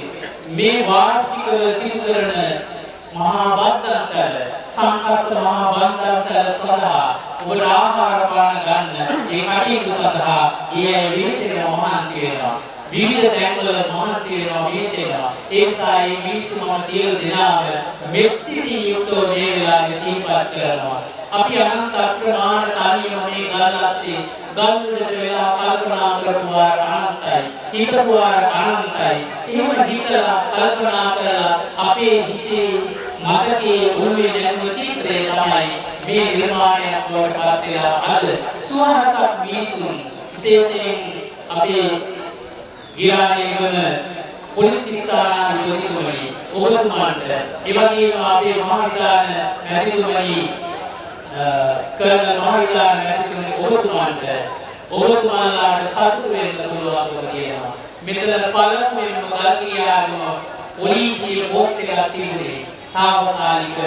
S6: මේ වාර්ෂිකව සිදු කරන මහා බන්ධනසල සංකස්ස මහා බන්ධනසල සඳහා ඔබට ආහාර පාන ගන්න ඒ කටයුතු සඳහා ඒ විශේෂ මහන්සි වෙනවා. විවිධ තැන්වල මහන්සි වෙනවා විශේෂනවා. ඒ නිසා මේ මිනිස්සු මම සියලු දෙනාම මෙත්සිතී යුක්තව මේ වෙලාවේ සිහිපත් කරනවා. අපි අනන්ත අප්‍රමාණ කාලීන මේ ගල්ලාස්සේ ගල්වලට වෙලා කල්පනා කරපුවා අනන්තයි. හිතපුවා අනන්තයි. එහෙම හිතලා කල්පනා කරලා අපේ හිසේ මතකයේ උරුමේ නැතුව චිත්‍රය තමයි මේ නිර්මාණයක් බවට පත් වෙලා අද සුවහසක් මිනිසුන් විශේෂයෙන් අපේ ගිරානේගම පොලිස් ස්ථානාධිපතිතුමනි ඔබතුමාට ඒ වගේම අපේ මහා විද්‍යාල මැතිතුමනි කර්නල් මහා විද්‍යාල මැතිතුමනි ඔබතුමාලාට සතුටු වෙන්න පුළුවන්කම තියෙනවා. මෙතන පළමුවෙන්ම ගල්කිරියාගම පොලිසිය පෝස්ට් එකක් තිබුණේ තාවකාලික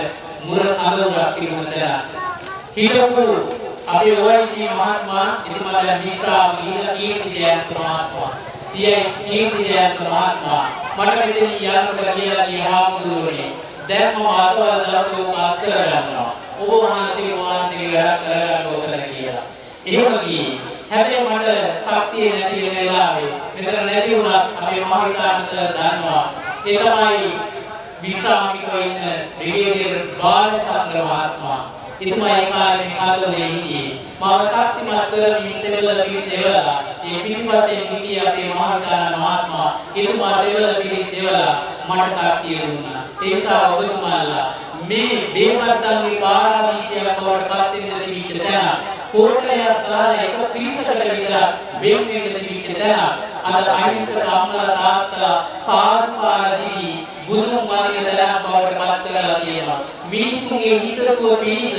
S6: මුර අගවුරක් තිබුණා. හිටපු අපේ OIC මහත්මයා එතුමාලා විශ්‍රාම ගිහිලා කීර්ති ජයන්ත මහත්මයා සියයි කීර්ති ජයන්ත මහත්මයා මට මෙතන යන්නට කියලා ගියාමුදුනේ දැන් මම ආසවල් දාපු පාස් කරගන්නවා. ඔබ වහන්සේ වැඩ කරගන්න ඕතන කියලා. එහෙම ගියේ. හැබැයි මට ශක්තිය නැති වෙන වෙලාවේ මෙතන නැති වුණා අපේ මහවිකාංශ දන්නවා. ඒ තමයි විශ්‍රාමිකව ඉන්න බ්‍රිගේඩියර් බාලචන්ද්‍ර මහත්මයා. එතුමා ඒ කාලේ ආදෝලේ හිටියේ. මාව ශක්තිමත් කරමින් සෙවල පිළිසෙවලා ඒ පිටිපස්සේ හිටිය අපේ මහවිකාංශ මහත්මයා. එතුමා සෙවල පිළිසෙවලා මට ශක්තිය දුන්නා. ඒ නිසා ඔබතුමාලා මේ දේවදත්තන්ගේ පාරාදීසයක් බවට පත් වෙන්න තිබිච්ච තැන කෝටලයක් දාලා එක පිරිසකට විතර වෙන් වෙන්න තිබිච්ච තැන අද අහිංසක අම්මලා තාත්තලා සාදුපාදී බුදුන් වහන්සේ දරා බවට පත් කරලා තියෙනවා. මිනිසුන්ගේ හිතසුව පිණිස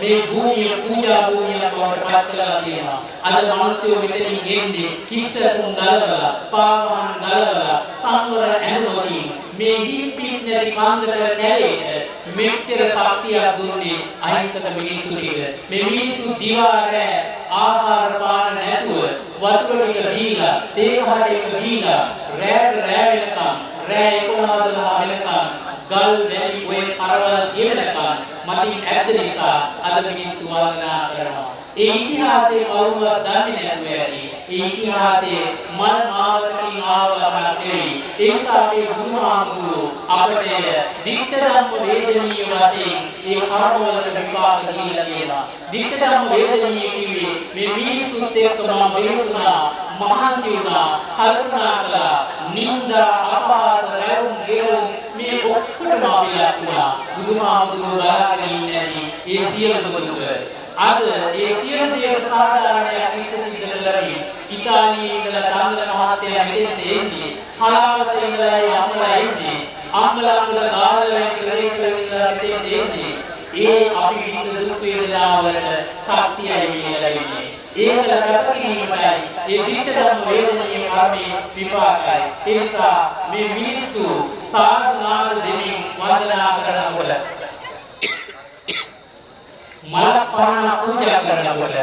S6: මේ භූමිය පූජා භූමියක් බවට පත් කරලා තියෙනවා. අද මිනිස්සු මෙතනින් එන්නේ කිස්සසුන් ගලවලා පාවහන් ගලවලා සංවර ඇනුවකින් මේ හිප්පින් නැති කන්දට නැලේට මෙච්චර ශක්තියක් දුන්නේ අහිංසක මිනිස්සු ටික. මේ මිනිස්සු දිවාරෑ ආහාර පාන නැතුව වතුර ටික දීලා තේ කහට එක දීලා රෑ වෙනකම් රෑ 11 වෙනකම් ගල් වැලි ඔය කරවල ගෙවනකම් මතින් ඇද්ද නිසා අද මිනිස්සු වන්දනා කරනවා. ඒ ඉතිහාසයේ කවුරුවත් දන්නේ නැතුව ඇති. ඒ ඉතිහාසයේ මල් මාවතකින් ආවමක් නෙවෙයි. ඒ නිසා අපේ බුදුහාමුදුරුවෝ අපට දිට්ඨ ධම්ම වේදනීය වශයෙන් ඒ කර්මවලට විපාක දීලා තියෙනවා. දිට්ඨ ධම්ම වේදනීය කිව්වේ මේ මිනිස්සුත් එක්ක මම වෙනසුණා, මහසි වුණා, කල්පනා කළා, නින්දා අපහාස රැවුම් ගෙවුම් මේ ඔක්කොටම අපි ලකුණා. බුදුහාමුදුරුවෝ බලාගෙන ඉන්නේ ඒ සියලුම දුක අද ඒ සියලු දේව සාධාරණයක් ඉෂ්ට සිද්ධ කරමින් ඉතාලියේ ඉඳලා චන්ද්‍ර මහත්තයා මෙතෙන්ට එන්නේ හලාවතේ ඉඳලා අම්මලා එන්නේ අම්මලාගේ ගාල්ලේ ප්‍රදේශවල ඉඳලා මෙතෙන්ට එන්නේ ඒ අපි විඳ දුක් වේදනාවලට ශක්තියයි මේලා ඉන්නේ ඒකල කටකිරීමයි ඒ දිට්ඨ ධම්ම වේදනීය කර්මයේ විපාකයි. ඒ නිසා මේ මිනිස්සු සාදු නාද දෙමින් වන්දනා කරනකොට මල පහන පූජා කරනකොට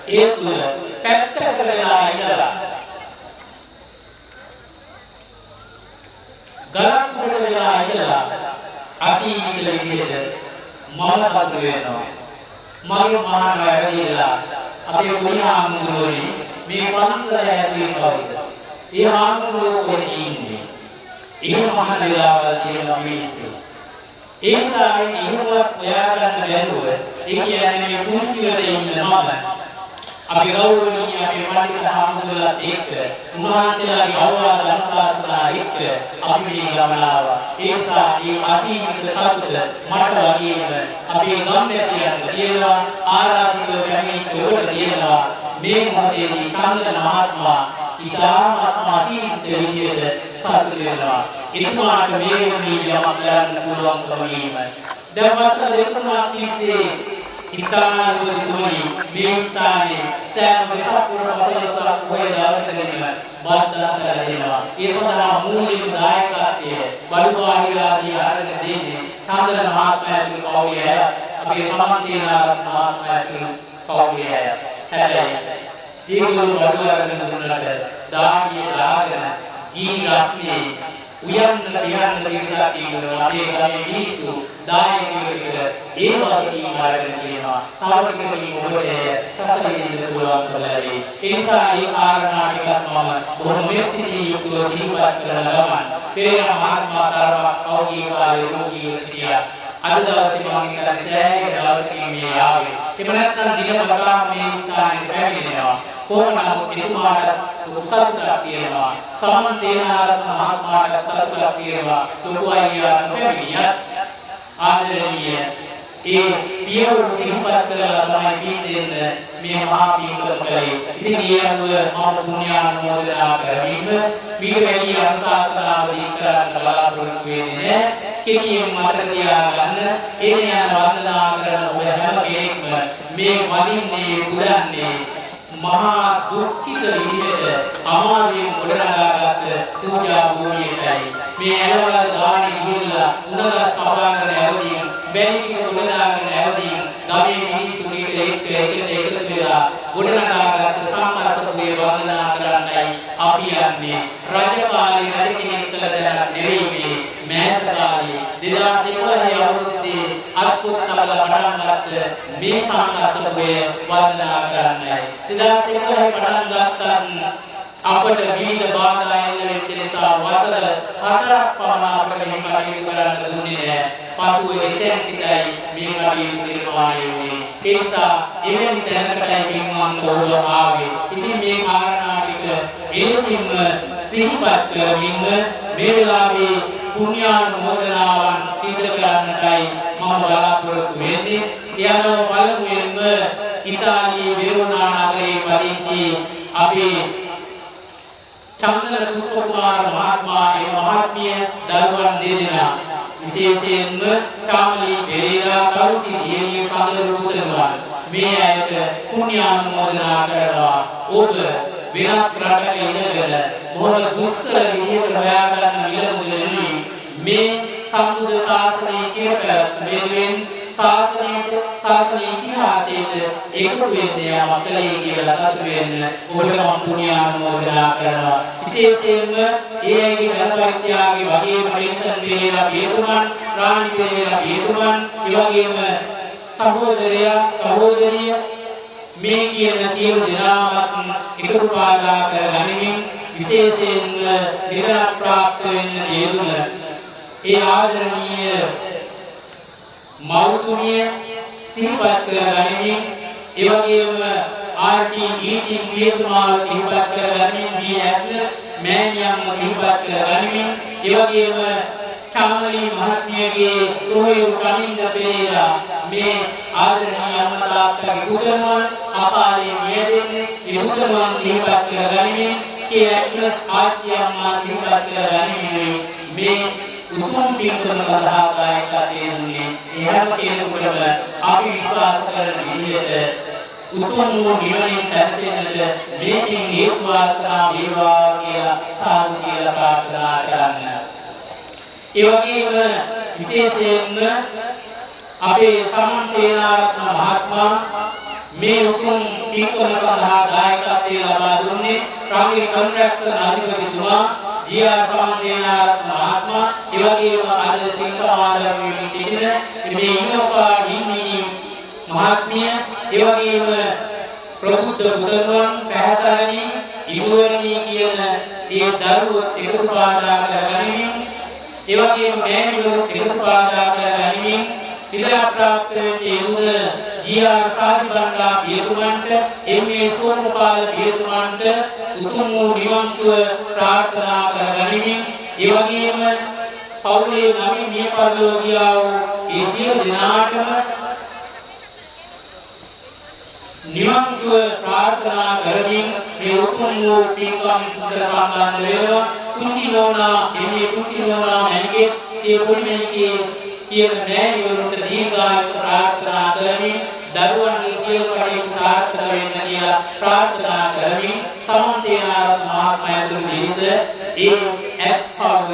S6: ඒ තුල පැත්තකට වෙලා ඉඳලා ගලක් උඩට වෙලා ඉඳලා අසීමිත විදිහට මම සතුට වෙනවා. මගේ මහාන වැඩිලා අපේ පුණ්‍යාමුදුරේ මේ පන්සල ඇතුලේ කවුද? ඒ හාමුදුරුවෝ කොහෙද ඉන්නේ? එහෙම මහා වෙලාවල් තියෙනවා මිනිස්සු. ඒ නිසා එහෙමවත් හොයාගන්න බැරුව ඒ කියන්නේ මේ පුංචි වල ඉන්න මම අපි ගෞරවණීය අපේ පඬිතුක හාමුදුරුවෝත් එක්ක උන්වහන්සේලාගේ අවවාද අනුශාසනා එක්ක අපි මේ ගමන ආවා. ඒ නිසා මේ අසීමිත සතුට මට වගේම අපේ ගම්වැසියන්ට තියෙනවා, ආරාධිතව පැමිණිච්ච ඔබට තියෙනවා. මේ මොහොතේදී චන්දන මහත්මයා ඉතාමත් අසීමිත විදියට සතුට වෙනවා. එතුමාට මේ යමක් කරන්න පුළුවන්කම වීම. දැන් වසර දෙකක් තිස්සේ ඉස්තානාපතිතුමනි මේ ස්ථානයේ සෑම වෙසක් පුර පසළොස්වක පොහොය දවසකදීම බද්දාසල දෙනවා. ඒ සඳහා මූලික දායකත්වය බඩු බාහිර ආදී ආරක දෙන්නේ චන්දන මහත්මයාගේ පවුලේ අය, අපේ සමන්සේනාරත්න මහත්මයාගේ පවුලේ අය. හැබැයි ඒගොල්ලෝ බඩු අරගෙන දුන්නට දාඩිය දාගෙන ගී රස්නේ උයන්න පියන්න පිරිසක් ඉන්නවා. අපේ ගමේ මිනිස්සු දායකයෝ එක ඒ වගේ මාර්ගන කියනවා. තව ටිකකින් ඔබට රසවිඳින්න පුළුවන්කම ලැබේ. ඒ නිසා ඒ කාරණා ටිකක් මම බොහොම මෙසිදී යුක්තව සිහිපත් කරන ගමන් පෙරේර මහත්මයා තරමක් පෞද්ගලික කාලේ රෝගීව සිටියා. අද දවසේ මම හිතන්නේ සෑහෙන දවසකින් මේ ආවේ. එහෙම නැත්නම් දිනපතා මේ ස්ථානෙට පැමිණෙනවා. කොහොම නමුත් එතුමාට සතුටක් තියෙනවා. සමන් සේනාරත්න මහත්මයාට සතුටක් තියෙනවා. ලොකු අයියා නොපැමිණියත් ආදරණීය ඒ පියවරු සිහිපත් කරලා තමයි පින් දෙන්න මේ මහා පින්කම කළේ. ඉතින් ඒ අනුව මම පුණ්‍යානුමෝදනා කරමින් මීට වැඩි අනුශාසනාව දී කරන්න බලාපොරොත්තු වෙන්නේ නැහැ. කෙටියෙන් මතක තියාගන්න එන යන වන්දනා කරන ඔබ හැම කෙනෙක්ම මේ වදින්නේ පුදන්නේ මහා දුක්ඛිත විදියට අමාරුවෙන් ගොඩනගාගත් පූජා භූමියටයි. මේ ඇලවල දාණි ගිහිල්ලා උණගස් කපාගෙන ඇවදීන් බැරිකිට ගොඩනගාගෙන ඇවදීන් ගමේ මිනිස්සු එක්ක එකතු වෙලා ගොඩනගාගත් සම්පස්සපුරේ වන්දනා කරන්නයි අපි යන්නේ. රජ කාලේ රජ කෙනෙක් කළ දැනක් නෙවෙයි මේ මෑත කාලේ 2011 අවුරුද්දේ අත්පොත්තවල පටන් ගත්ත මේ සම්පස්සපුරේ වන්දනා කරන්නයි. 2011 පටන් ගත්තත් අපට විවිධ බාධා එල්ල වෙච්ච නිසා වසර 4ක් පමණ අපට මේ කටයුතු කරන්න දුන්නේ නැහැ. පසුව එතෙන් සිටයි මේ කටයුතු නිර්මාණය වුණේ. ඒ නිසා එවැනි තැනකටයි පින්වන්ත ඔබ ආවේ. ඉතින් මේ කාරණා ටික එලෙසින්ම සිහිපත් කරමින් මේ වෙලාවේ පුණ්‍යානුමෝදනාවන් සිදු කරන්නටයි මම බලාපොරොත්තු වෙන්නේ. එයාලෝ පළමුවෙන්ම ඉතාලියේ වෙරෝනා නගරයේ පදිංචි අපේ චන්දන පුෂ්පකුමාර මහත්මයා ඒ මහත්මිය දරුවන් දෙදෙනා විශේෂයෙන්ම චාමලී පෙරේරා කරුසි දියණිය සඳරු පුතණුවන් මේ ඇයට පුණ්‍යානුමෝදනා කරනවා. ඔබ වෙනත් රටක ඉඳගෙන බොහොම දුෂ්කර විදිහට හොයාගන්න මිලමුදලුයි මේ සම්බුද්ධ ශාසනය කියලා වෙනුවෙන් ශාසන ඉතිහාසයට එකතු වෙන්න යමක් කලේ කියලා සතුටු වෙන්න ඔබට මම පුණ්‍යානුමෝදනා කරනවා. විශේෂයෙන්ම ඒ අයගේ ධර්මපරිත්‍යාගී වගේම ටෙන්ෂන් පෙරේරා පියතුමන්, රාණි පෙරේරා පියතුමන්, ඒ වගේම සහෝදරයා සහෝදරිය මේ කියන සියලු දෙනාවත් එකතු පාදා කර ගනිමින් විශේෂයෙන්ම නිරත ප්‍රාප්ත වෙන්න යෙදුන ඒ ආදරණීය මෞතුමිය සිහිපත් කර ගනිමින් ඒ වගේම RT පියතුමා සිහිපත් කර ගනිමින් මේ ඇග්නස් මෑණියන් සිහිපත් කර ගනිමින් ඒ වගේම චාමලී මහත්මියගේ සොහොයුරු කනින්ද පෙරේරා මේ ආදරණීය අම්මා තාත්තගේ පුතණුවන් අකාලේ මිය දෙන්නේ ඒ පුතණුවන් සිහිපත් කර ගනිමින් ඒ ඇග්නස් ආච්චි අම්මා සිහිපත් කර ගනිමින් මේ උතුම් පින්කම සඳහා දායකත්වයේ දුන්නේ ඒ හැම කෙනෙකුටම අපි විශ්වාස කරන විදිහට උතුම් වූ නිවනින් සැරසෙන්නට මේ පින් හේතු වාසනා වේවා කියලා සාදු කියලා ප්‍රාර්ථනා කරන්න. ඒ වගේම විශේෂයෙන්ම අපේ සමන් සේනාරත්න මහත්මයා මේ උතුම් පින්කම සඳහා දායකත්වයේ ලබා දුන්නේ රාමීර කොන්ට්‍රැක්ට්ස් අධිපතිතුමා ජීආර් සමන්සේනාරත්න මහත්මයා ඒ වගේම අද සිං සමාජයෙන් සිටින මේ ඉනෝපා ඩින්නි මහත්මිය ඒ වගේම ප්‍රබුද්ධ පුතණුවන් පැහැස සරණි ඉරුවරණී කියන ඒ දරුවෝ එකතු පාදා කරගනිමින් ඒ වගේම මෑණිවරු එකතු පාදා කරගනිමින් විද්‍යා ප්‍රාප්ත වේුද ජීආර් සාදිබණ්ඩා පියතුමන්ට එම්.ඒ. සෝමපාල පියතුමන්ට උතුම් වූ නිවන් සුව ප්‍රාර්ථනා කරගනිමින් ඒ වගේම පවුලේ නවී මිය පරලෝකියා වූ ඒ සියලු දෙනාටම නිවන් සුව ප්‍රාර්ථනා කරමින් මේ උතුම් වූ පින්කම් පුද සම්බන්ධ වෙනවා. කුංචි නෝනා එමේ කුංචි නෝනා මෑණිගේ ඒ පොඩි මෑණිගේ කියන මෑණිවරුන්ට දීර්ඝායුෂ ප්‍රාර්ථනා කරමින් දරුවන්ගේ සියලු කටයුතු සාර්ථක වෙන්න කියලා ප්‍රාර්ථනා කරමින් සමසේනාරත්න මහත්මයා ඇතුළු පිරිස ඒ ඇත්පව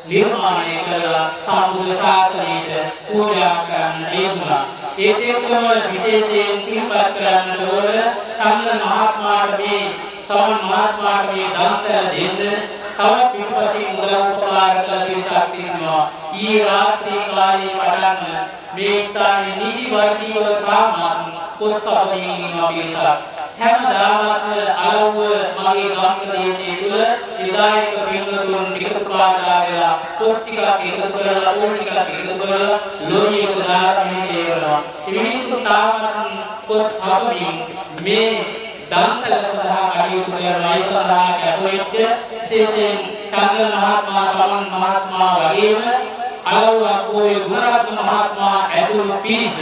S6: නිර්මාණය කළ සම්බුද්ධ ශාසනයට පූජා කරන්නට යෙදුණා. ඒත් එක්කම විශේෂයෙන් සිහිපත් කරන්නට ඕන චන්ද්‍ර මහත්මයාට මේ සමන් මහත්මයාට මේ දන්සැල දෙන්න තවත් පිටපසින් උදව් උපකාර කළ පිරිසක් සිටිනවා. ඊයේ රාත්‍රී කාලයේ පටන් මේ ස්ථානයේ නීති වර්ධීව තාමත් පොස්කපතින් ඉන්නවා පිරිසක්. හැමදාමත් අලව්ව මගේ ගම් ප්‍රදේශයේ තුල විදායක පින්වතුන් එකතු පාදා වෙලා පොස් ටිකක් එකතු කරලා ඕල් ටිකක් එකතු කරලා ලෝරියක දාරමින් ඒවනවා. මේ මිනිස්සු තාමත් පොස් හපමින් මේ දන්සල සඳහා කටයුතු කරන අය සඳහා කැපවෙච්ච විශේෂයෙන් චන්ද්‍ර මහත්මයා සමන් මහත්මයා වගේම අලව්ව අපෝයේ ගුණරත්න මහත්මයා ඇතුළු පිරිස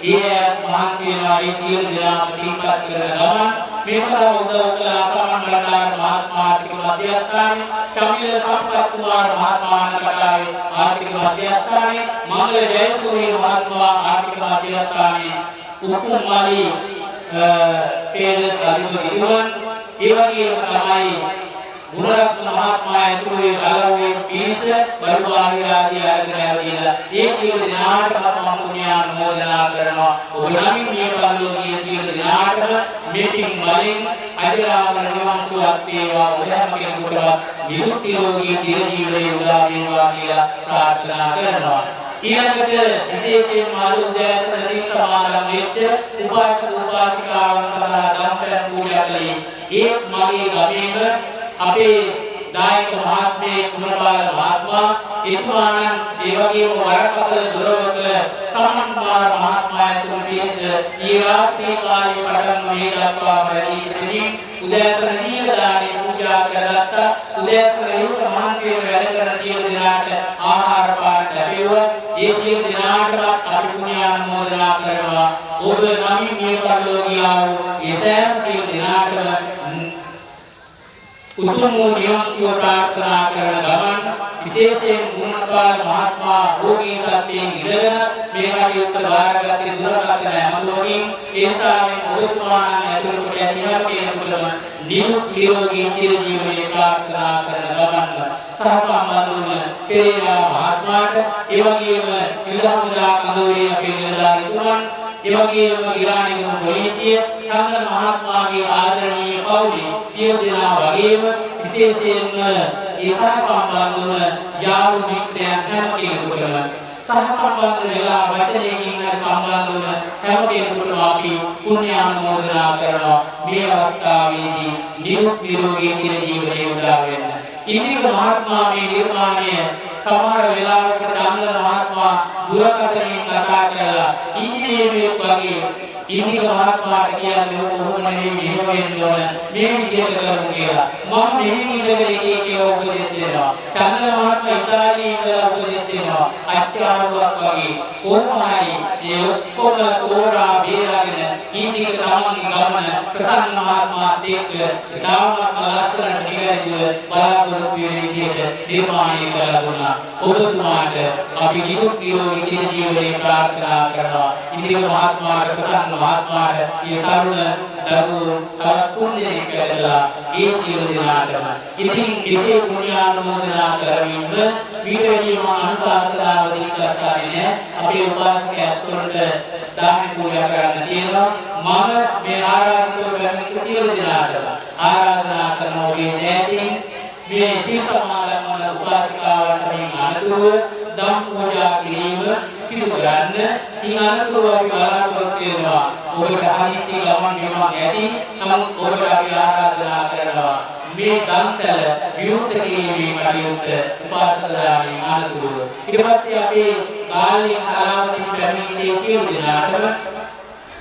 S6: ඒ මහසි වෙනවා. ඒ සියලු දෙනා සිහිපත් කරන ගමන් මේ සඳහා උදව් කළ සමන් බණ්ඩාර මහත්මයා ආර්ථික මධ්‍යස්ථානයේ චමිල සම්පත් කුමාර මහත්මයා නකටාවේ ආර්ථික මධ්‍යස්ථානයේ මංගල ජයසූරිය මහත්මයා ආර්ථික මධ්‍යස්ථානයේ උපුම්මාලි තේජස් අධිපතිතුමන් ඒ වගේම තමයි ගුණරත්න මහත්මයා ඇතුළු අලව්වේ පිරිස බඩු ආදී අරගෙන ඇවිල්ලා ඒ සියලු දෙනාටම මම පුණ්‍යානුමෝදනා කරනවා. ඔබ නමින් මේ පරිලෝකීය සියලු දෙනාටම මෙතින් වලින් අජරාමර නිවන් සුවත් වේවා. ඔබ හැම කෙනෙකුටම නිදුක් නිරෝගී චිරජීවනයේ උදා වේවා කියලා ප්‍රාර්ථනා කරනවා. ඊළඟට විශේෂයෙන්ම ආරුද්‍යාසන සිල් සමාදන් වෙච්ච උපාසක උපාසිකාවන් සඳහා දම්පැන් පූජා කළේ ඒ මගේ ගමේම අපේ දායක මහත්මයේ කුමරපාල මහත්මයා එතුමාණන් ඒ වගේම වරකපල දොරවක සමන් කුමාර මහත්මයා ඇතුළු පිරිස ඊ රාත්‍රී කාලයේ පටන් මේ දක්වා වැඩි සිටින් උදෑසන නියදානේ පූජා කරගත්තා. උදෑසන හිස මහන්සිය වැඩ කරන සියලු දෙනාට ආහාර පාන ලැබෙව්වා. ඒ සියලු දෙනාටම අපි පුණ්‍යානුමෝදනා කරනවා. ඔබ නමින් මේ පරිලෝකියා වූ ඒ සෑම සියලු දෙනාටම උතුම් වූ නිවන් සුව ප්‍රාර්ථනා කරන ගමන් විශේෂයෙන් ගුණපාල මහත්මයා රෝගී තත්ත්වයෙන් ඉඳගෙන මේ කටයුත්ත බාරගත්තේ දුරකථන ඇමතුමකින්. ඒ නිසා මේ ඔබතුමාණන් ඇතුළු කොට ඇති හැම කෙනෙකුටම නිදුක් නිරෝගී චිරජීවනයේ ප්‍රාර්ථනා කරන ගමන් සහසම්බන්ධ වුණ පෙරේරා මහත්මයාට ඒ වගේම ඉලහමුදා කඳවුරේ අපේ නිලධාරීතුමන් ඒ වගේම ගිරාණිගම පොලිසිය චන්ද්‍ර මහත්මයාගේ ආදරණීය පවුලේ සියලු දෙනා වගේම විශේෂයෙන්ම ඒ සහසම්බන්ධ වුණ යාළු මිත්‍රයන් හැම කෙනෙකුටම සහසම්බන්ධ වෙලා වචනයකින් සම්බන්ධ වුණ හැම කෙනෙකුටම අපි පුණ්‍යානුමෝදනා කරනවා. මේ අවස්ථාවේදී නිරුක් නිරෝගී චිරජීවනයේ උදා වෙන්න. ඉන්දික මහත්මයා මේ නිර්මාණය සමහර වෙලාවකට චන්ද්‍ර මහත්මයා දුරකථනයෙන් කතා කරලා ඉංජිනේරුවෙක් වගේ ඉන්දික මහත්මයාට කියන්නේ කොහොම නෙමෙයි මෙහෙම වෙන්න ඕන මේ විදිහට කරමු කියලා. මම මෙහෙම ඉඳගෙන එක උපදෙස් දෙනවා. චන්ද්‍ර මහත්මයා ඉතාලියේ ඉඳලා උපදෙස් දෙනවා. අච්චාරුවක් වගේ කොහොමයි ඒ ඔක්කොම තෝරා බේරාගෙන ඉන්දික තමන්ගේ ගමන ප්‍රසන්න මහත්මයාත් එක්ක ඉතාමත් ලස්සනට නිවැරදිව බලාපොරොත්තු වෙන විදිහට නිර්මාණය කරලා දුන්නා. ඔබතුමාට අපි නිදුක් නිරෝගී චිරජීවනයේ ප්‍රාර්ථනා කරනවා. ඉන්දික මහත්මයාට ප්‍රසන්න මහත්මයාට මේ තරුණ දරුවෝ තවත් 3 දෙනෙක් වැඩලා ඒ සියලු දෙනාටම ඉතින් එසේ පුණ්‍යානුමෝදනා කරමින් විතරේම අනුශාසනාව දීකස්සන්නේ අපේ උපාසකයන්ට දාන පූජා කරන්න තියෙනවා. මම මේ ආරාධිතව වෙන සියලු දෙනාටම ආරාධනා කරනවා මේ දැතින් මේ සීල සමාදන් වන උපාසිකාවන්ට මේ අනුතුව දම් පූජා කිරීම සිදු කරන්න. ඉන් අනුතුව අපි බලාපොරොත්තු වෙනවා ඔබට හදිස්සි ගමන් බිමන් ඇති. නමුත් ඔබට අපි ආරාධනා කරනවා මේ දන්සැල විවෘත කිරීමේ කටයුත්ත උපාසකයාගේ අනුතුරු. ඊට පස්සේ අපේ ගාල්ලේ ආරාමදී පැමිණිච්ච සියලු දෙනාටම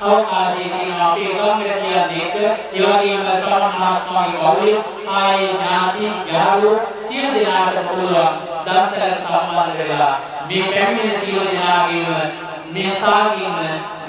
S6: අවකාශයේ තියෙන අපේ ගම්වැසියන් එක්ක ඒ වගේම ශ්‍රමණ මහත්මයාගේ පවුලේ ආයේ ඥාති යාළුවෝ සියලු දෙනාට පුළුවන් දන්සැල සම්බන්ධ වෙලා මේ පැමිණෙන සියලු දෙනාගේම මේ සාගින්න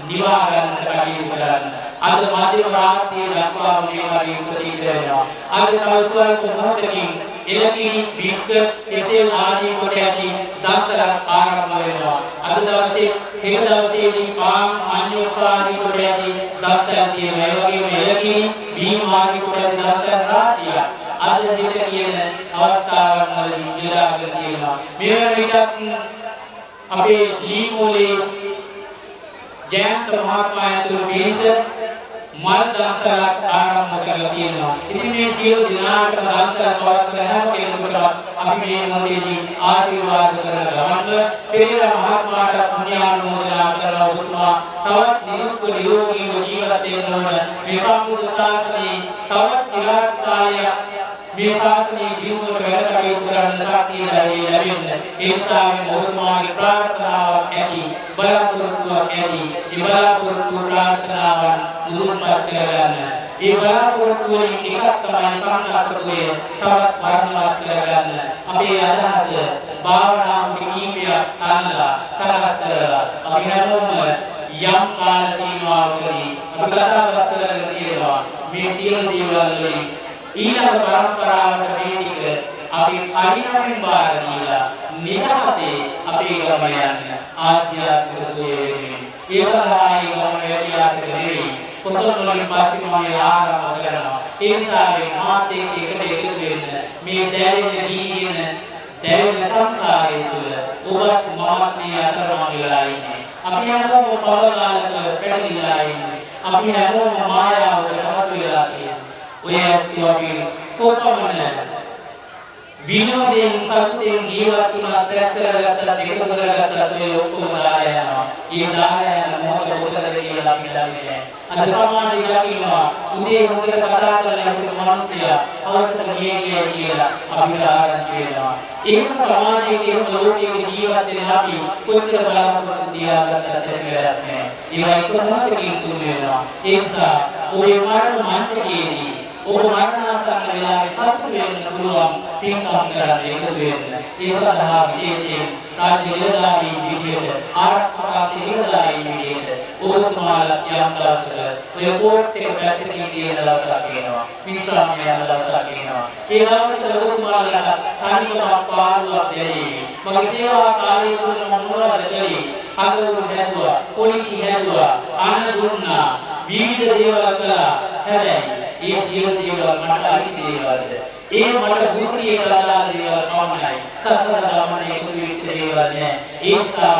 S6: නිවා ගන්න කටයුතු කරන්න. අද මධ්‍යම රාත්‍රියේ දක්වා මේ වගේ උපසීත වෙනවා. අද තවස්වල් කොහොමදකින් එළකිරි බිස්කට් එසෙල් ආදී කොට ඇති දන්සලක් ආරම්භ වෙනවා. අද දවසේ එක දවසේදී පාන් අන්‍යෝප ආදී කොට ඇති දන්සල් තියෙනවා. ඒ වගේම එළකිරි බීම් ආදී කොට ඇති දන්සල් රාශියක් අද හිට කියන අවස්ථාවන් වලදී යොදාගෙන තියෙනවා. මේ වන විටත් අපේ ලීමෝලේ ජයන්ත මහත්මයා ඇතුළු පිරිස මල් දන්සලක් ආරම්භ කරලා තියෙනවා. ඉතින් මේ සියලු දෙනාටම දන්සල පවත්වන හැම කෙනෙකුටම අපි මේ මොහොතේදී ආශිර්වාද කරන ගමන්ම පෙරේරා මහත්මයාට පුණ්‍යානුමෝදනා කරලා ඔබතුමා තවත් නිරුක්ත නිරෝගීව ජීවත් වෙන්න මේ සම්බුද්ධ ශාසනයේ තවත් චිරාත් කාලයක් මේ ශාසනයේ ජීවුවට වැඩ කටයුතු කරන්න ශක්තිය ලැබෙන්න. ඒ නිසා මේ ඔබතුමාගේ ප්‍රාර්ථනාවක් ඇති බලාපොරොත්තුවක් ඇති. ඒ බලාපොරොත්තු ප්‍රාර්ථනාවන් මුදුන්පත් කරගන්න. ඒ බලාපොරොත්තු වලින් එකක් තමයි සංඝාසකෝය තවත් වර්ණවත් කරගන්න. අපේ අදහස භාවනා කීපයක් තනලා සකස් කරලා අපි හැමෝම යම් කාල සීමාවකදී අපි කතාබස් කරගෙන තියෙනවා මේ සියලු දේවල් වලින් ඊළඟ පරම්පරාවට මේ ටික අපි කලින්ම බාර දීලා නිදහසේ අපේ ගමන යන්න ආධ්‍යාත්මික සුවය වෙනුවෙන් ඒ සඳහා ඒ ගමන වැඩියාට නෙවෙයි කොසල් වලින් පස්සේ මම ආරම්භ කරනවා. ඒ නිසා මේ මාත් එක්ක එකට එකතු වෙන්න මේ දැවෙන දීගෙන දැවෙන සංසාරය තුළ ඔබත් මමත් මේ අතරමං වෙලා ඉන්නේ. අපි හැමෝම පවගාලක පැටලිලා ඉන්නේ. අපි හැමෝම මායාවකට හසු වෙලා තියෙනවා. ඔය ඇත්තෝ අපි කොපමණ විනෝදයෙන් සතුටෙන් ජීවත් වුණා ත්‍රස් කරගත්තත් එකතු කරගත්තත් ඔය ඔක්කොම දාලා යනවා. ඒ දාලා යන මොහොත මොකටද කියලා අපි දන්නේ නැහැ. අද සමාජයේ දකින්නවා උදේ හොඳට කතා කරලා යනකොට මිනිස්සයා අවශ්‍යත ගියේ කියලා අපිට ආරංචි වෙනවා. එහෙම සමාජයේ එහෙම ලෝකයක ජීවත් වෙන අපි කොච්චර බලාපොරොත්තු තියාගත්තත් ඒක වැඩක් නැහැ. ඒක කොහොමද කිසු වෙනවා. ඒ නිසා ඔය මරණ මංචකයේදී ඔබ මරණාසන්න වෙලාවේ සතුට වෙන්න පුළුවන් පින්කම් කරන්න එකතු වෙන්න. ඒ සඳහා විශේෂයෙන් රාජ්‍ය නිලධාරීන් විදියට ආරක්ෂක නිලධාරීන් විදියට ඔබතුමාලා යම් දවසක ඔය කෝට් එක පැත්තකින් තියෙන දවසක් එනවා. විශ්‍රාම යන දවසක් එනවා. ඒ දවසට ඔබතුමාලා තනිකමක් පාළුවක් දෙන්නේ. මගේ සේවා කාර්යය තුළ මම මොනවද කළේ? කඩවුරු හැදුවා, පොලිසිය හැදුවා, අන දුන්නා, විවිධ දේවල් කළා. හැබැයි ඒ සියලු දේවල් මට අයිති දේවල්ද? ඒ මට වෘත්තියේ කළා දේවල් පමණයි. සසර ගමනේ එකතු වෙච්ච දේවල් නෑ. ඒ නිසා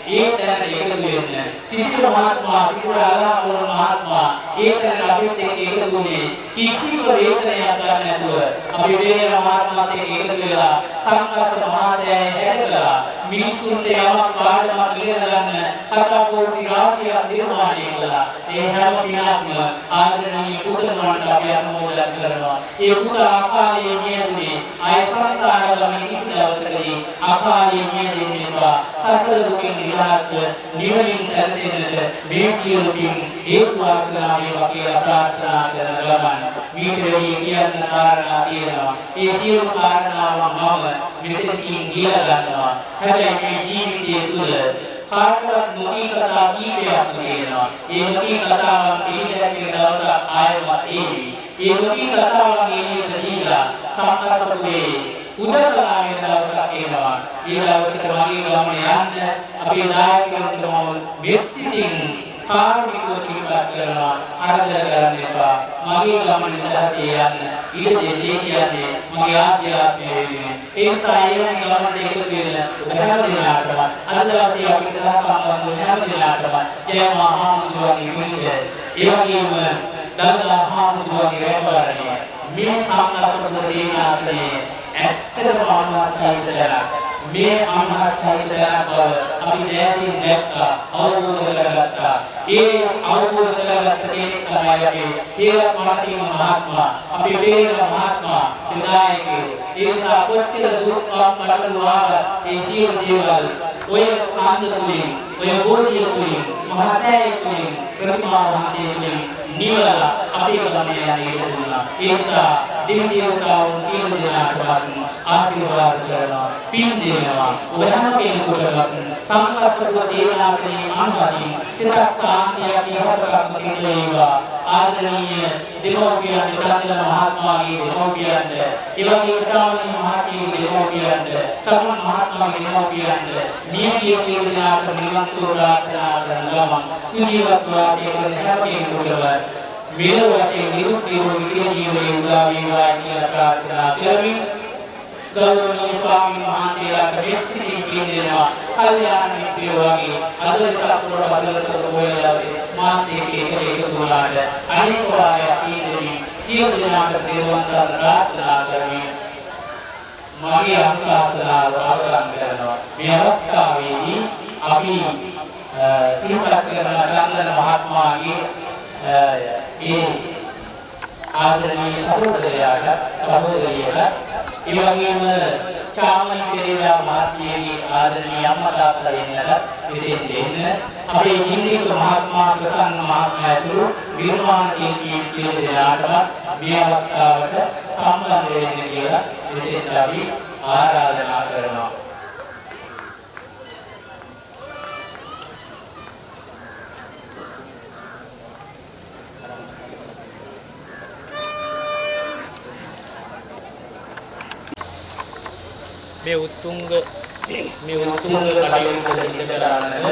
S6: ඒ තැනට එකතු වෙන්න සිසිල් මහත්මයා, සිසිල් ආලාපන මහත්මයා ඒ තැනට අපිත් එක්ක එකතු වුණේ කිසිම වේදනයක් ගන්න නැතුව අපි පෙරේරා මහත්මයාත් එක්ක එකතු වෙලා සංකස්ස මහාසයය හැදලා මිනිසුන්ට යමක් පාඩමක් ඉගෙන ගන්න කතා පොටි රාශියක් නිර්මාණය කළා. ඒ හැම පිනක්ම ආදරණීය පුතණුවන්ට අපි අනුමෝදන් කරනවා. ඒ පුතා අකාලයේ මියදුනේ ආය සංසාර ගමන කිසි දවසකදී අකාලයේ මියදෙන්නේ නැවා. සසර දුකින් නිදහස් නිවනින් සැරසෙන්නට මේ සියලු පින් හේතු වාසනා වේවා කියලා ප්‍රාර්ථනා කරන ගමන් මීටරේ කියන කාරණා තියෙනවා. ඒ සියලු කාරණාවන් මම මෙතනකින් ගිලා ගන්නවා. හැබැයි මේ ජීවිතයේ තුල කාටවත් නොකී කතා කීපයක් තියෙනවා. ඒ නොකී කතාවන් පිළිදැක්කේ දවසක් ආයෙත් ඒවි. ඒ නොකී කතාවන් එළියට දීලා සම්පස්සපුවේ උදකලා වෙන දවසක් එනවා. ඒ දවසට මගේ ගමන යන්න අපේ නායකයන්ට මම මෙත්සිතින් කාර්මිකව සිහිපත් කරනවා. අරදර කරන්න එපා. මගේ ගමන නිදහසේ යන්න ඉඩ දෙන්නේ කියන්නේ මගේ ආධ්‍යාත්මය වෙනුවෙන්. ඒ නිසා ඒ ගමනට එකතු වෙන හැම දිනකටම අද දවසේ අපි සහසම්බන්ධ වන හැම දිනකටම ජය මහාමුදුරගේ පිළිද ඒ වගේම දල්දා මහාමුදුරගේ රැකවරණය මේ සම්පස්සපද සේනාසනයේ ඇත්තටම අනුස්සයිතලා මේ අනුස්සයිතලා බව අපි දැසින් දැක්කා අවබෝධ කරගත්තා. ඒ අවබෝධ කරගත්ත තමයි අපි හේරත් මනසිංහ මහත්මයා අපි පෙරේර මහත්මයා විදායකයෝ ඒ නිසා කොච්චර දුක් කටළු ආවත් ඒ සියලු දේවල් ඔය කාන්ද තුලින් ඔය බෝධිය තුලින් මහසෑය තුලින් ප්‍රතිමා වහන්සේ තුලින් නිවලා අපේ ගමනේ යන්නේ ඉන්නවා. ඒ නිසා දෙවියන්තාවෝ සියලු දෙනාටම ආශිර්වාද කරනවා පින් දෙනවා. ඔබ හැම කෙනෙකුටම සම්පස්තක සේනාසනේ ආනවාසී සිතක් සාන්තියක් යහපතක් සිදු වේවා. ආදරණීය දෙමෝපියන් චන්දන මහත්මයාගේ දෙමෝපියන්ද ඒ වගේම චාමනී මහත්මියගේ දෙමෝපියන්ද සමන් මහත්මයාගේ දෙමෝපියන්ද මියගිය සියලු දෙනාට නිවන් සුව ප්‍රාර්ථනා කරන ගමන් සුජීවත්ව වාසය කරන හැම කෙනෙකුටම මෙලොව වශයෙන් නිරුක්තිය ජීවනයේ උදා වේවා කියලා ප්‍රාර්ථනා කරමින් ගෞරවනීය ස්වාමීන් වහන්සේලාට මෙත්සිතින් පින් දෙනවා. කල්යාණ මිත්‍රයෝ වගේ අද සතුරු බසලසතර හොයලාවේ මාත් එක්ක එකතු වුණාට අනිත් වාරය පින් දෙමින් සියලු දෙනාට දේවයන් සරණ ප්‍රාර්ථනා කරමින් මගේ අනුශාසනාව අවසන් කරනවා. මේ අවස්ථාවේදී අපි සිහිපත් කරන චන්දන මහත්මයාගේ ඒ ආදරණීය සහෝදරයාට සහෝදරියට ඒ වගේම චාමනී පෙරේරා මහත්මියගේ ආදරණීය අම්මා තාත්තා දෙන්නට ඉතින් දෙන්න අපේ ඉන්දික මහත්මයා ප්‍රසන්න මහත්මයා ඇතුළු නිර්මාණ ශිල්පී සියලු දෙනාටම මේ අවස්ථාවට සම්බන්ධ වෙන්න කියලා ඉතින් අපි ආරාධනා කරනවා. මේ උත්තුංග කටයුතු සිදු කරන්නට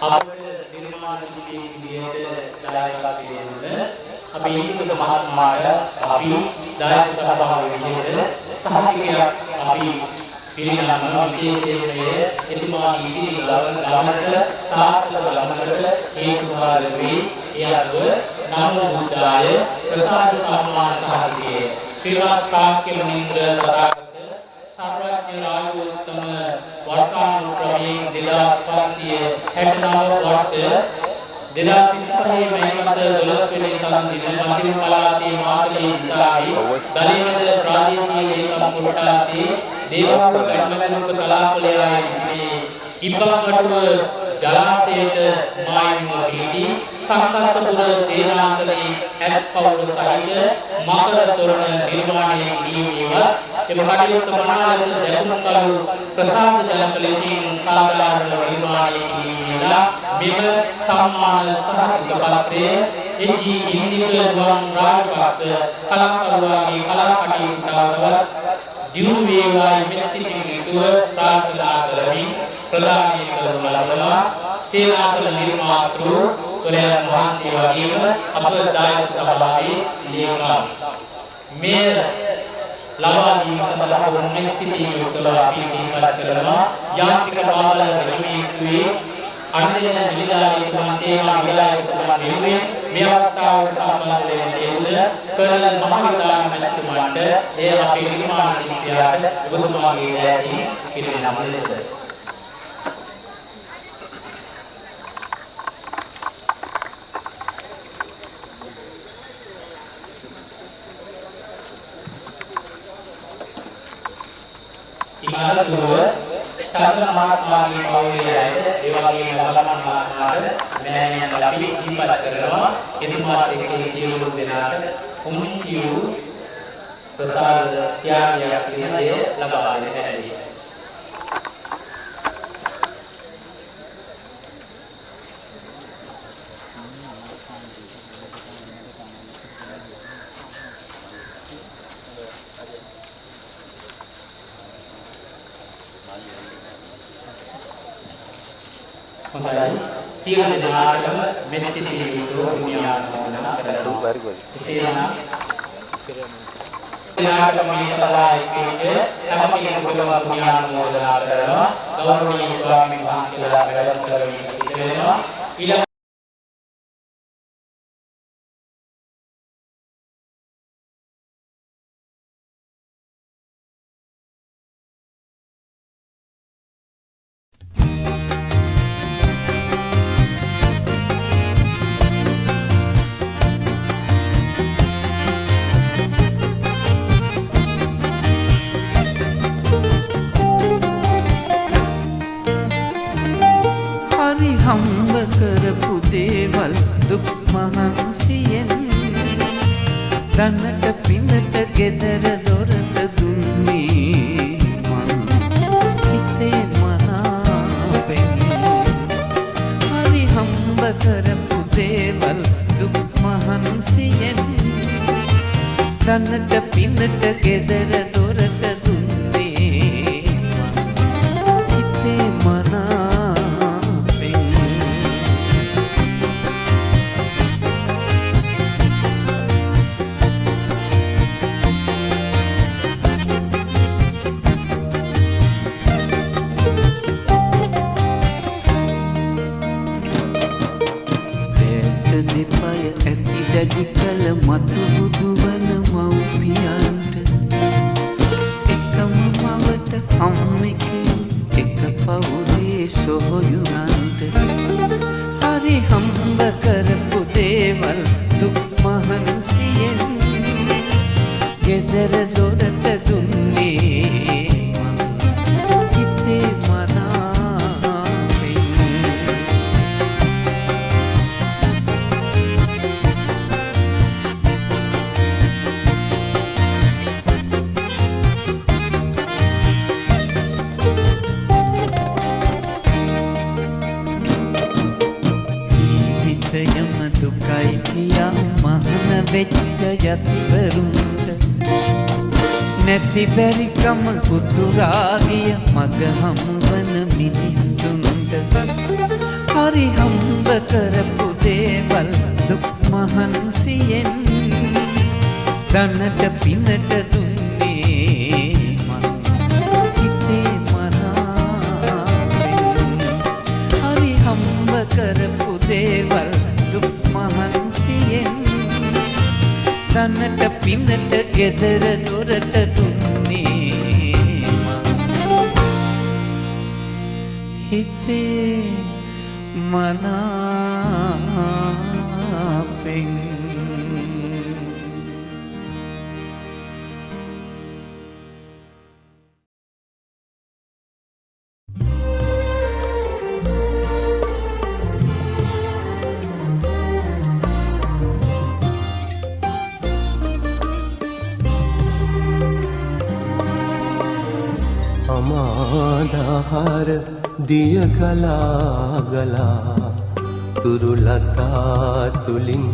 S6: අපේ නිර්මාණ ශිල්පී විදියට දායකත්වය දෙන්න අපි ඉන්දික මහත්මයාට අපි දායක සභාවේ විදියට සහතිකයක් අපි පිළිගන්න විශේෂයෙන් එතුමාගේ ඉදිරි ගමනට සාර්ථක ගමනකට හේතුකාර වේ. ඒ අනුව නමෝ බුද්ධාය ප්‍රසාද සම්මාන සහතිකයේ ශ්‍රී ශාක්‍ය මහින්ද්‍ර තථාගත සර්වඥ රාජෝත්තම වර්ෂානුක්‍රමයෙන් 2569 වර්ෂ 2025 මේ මාස 12 වෙනි සඳින මධ්‍යම පළාතේ මාතලේ දිසාවේ දලින්ද ප්‍රාදේශීය ලේකම් කොට්ටාසේ දේවපුර ගම්මැලුක කලාපලයේ මේ ඉබ්බකටුව ජලාශයට මායිම පිහිටි සංකස්සපුර සේනාසනේ ඇත්පවුල සහිත මකර තොරණ නිර්මාණය කිරීමේවස් එම කටයුත්ත මනා ලෙස දැකුම්කලු ප්‍රසාද ජනක ලෙසින් සාධාරණ නිර්මාණය කිරීමේලා මෙම සම්මාන සහතික පත්‍රය එජී ඉන්දික ගුවන් රාජපක්ෂ කලාකරුවාගේ කලා කටයුත්තවලත් දියුණු වේවායි මෙසිතින් යුතුව ප්‍රාර්ථනා කරමින් ප්‍රදානය කරනු ලබනවා. සේනාසන නිර්මාතෘ වරයන් වහන්සේ වගේම අප දායක සභාවේ ලේකම් මේ ලබා දීම සඳහා මෙසිතින් යුතුව අපි සිහිපත් කරනවා. යාන්ත්‍රික පාලන නිර්මිතේ අන්දින නිලධාරීතුමන් සේවා නිලධාරීතුමන් වෙනුවෙන් මේ අවස්ථාවට සම්බන්ධ වෙන දෙවුල කර්නල් මහවිතාන මැතිතුමන්ට එය අපේ නිර්මාණ ශිල්පියාට ඔබතුමාගේ දෑතින් පිළිගන්න නම් ලෙස ඉමාරතුව චන්දන මහත්මයාගේ පවුලේ අය ඒ වගේම සලමන් මහත්මයාට මෑණියන් අපි සිහිපත් කරනවා. එතුමාත් එක්ක සියලු දෙනාට උන්චි වූ ප්‍රසාද ත්‍යාගයක් කියන දේ ලබා දෙන්න ඇති. හොඳයි සියලු දෙනාටම මෙත්සිතින් යුතුව පුණ්‍යානුමෝදනා කරනවා. එසේනම් දෙනාටම මේ සභාවේ පිට හැම කෙනෙකුටම පුණ්‍යානුමෝදනා කරනවා. ගෞරවනීය ස්වාමීන් වහන්සේලා වැඩම කරමින් සිට වෙනවා.
S2: දුක් මහන්සියෙන් දන්නට පින්නට ගෙදර දොරට දුන්නේ මං හිතේ මනාපෙන් හරි හම්බ කරපු දේවල් දුක් මහන්සියෙන් දන්නට පින්නට ගෙදර දොරට දුන්නේ මං හිතේ මනාපෙන් දෙපය ඇති දැඩි කල මතු බුදුවන මව්පියන්ට එකම මවට හම්මකින් එක පවුලේ සොහොයුරන්ට හරි හම්බ කරපු දේවල් දුක් මහන්සියෙන් ගෙදර දොරට දුන්නේ මං හිතේ මනාපෙන් යම දුකයි කියා මහන වෙච්ච යතිවරුන්ට නැති බැරිකම කුතුරාගිය මග හමුවන මිනිස්සුන්ට හරි හම්බ කරපු දේවල් දුක් මහන්සියෙන් දන්නට පින්නට දුන්නේ මං හිතේ මනාපෙන් හරි හම්බ කරපු දේවල් දුක් මහන්සියෙන් දන්නට පින්නට ගෙදර දොරට දුන්නේ මං හිතේ මනාපෙන්
S5: අමාදහර දිය ගලා ගලා තුරුලතා තුලින්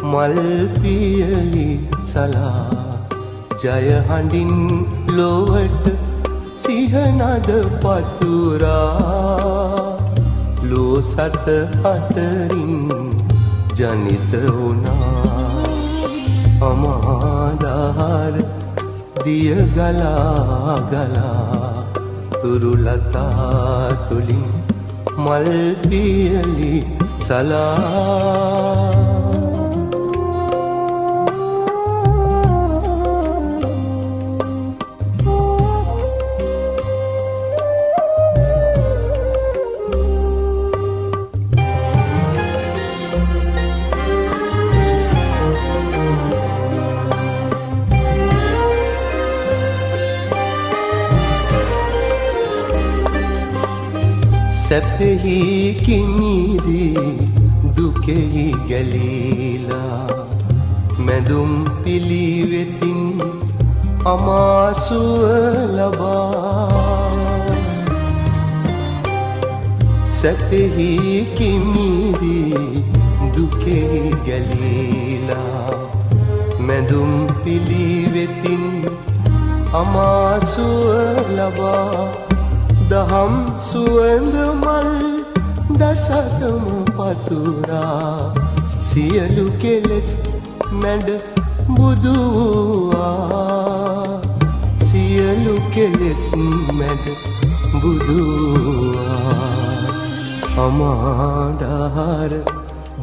S5: මල් පියලි සලා ජය හඬින් ලොවට සිහනද පතුරා ලෝ සත අතරින් ජනිත වුණා අමාදහර දිය ගලා ගලා තුරුලතා තුලින් මල් පියලි සලා සැපෙහි කිමිදී දුකෙහි ගැලීලා මැදුම් පිළිවෙතින් අමාසුව ලබා සැපෙහි කිමිදී දුකෙහි ගැලීලා මැදුම් පිළිවෙතින් අමාසුව ලබා දහම් සුවඳ මල් දසතම පතුරා සියලු කෙලෙස් මැඩ බුදු වූවා සියලු කෙලෙස් මැඩ බුදු වූවා අමාදහර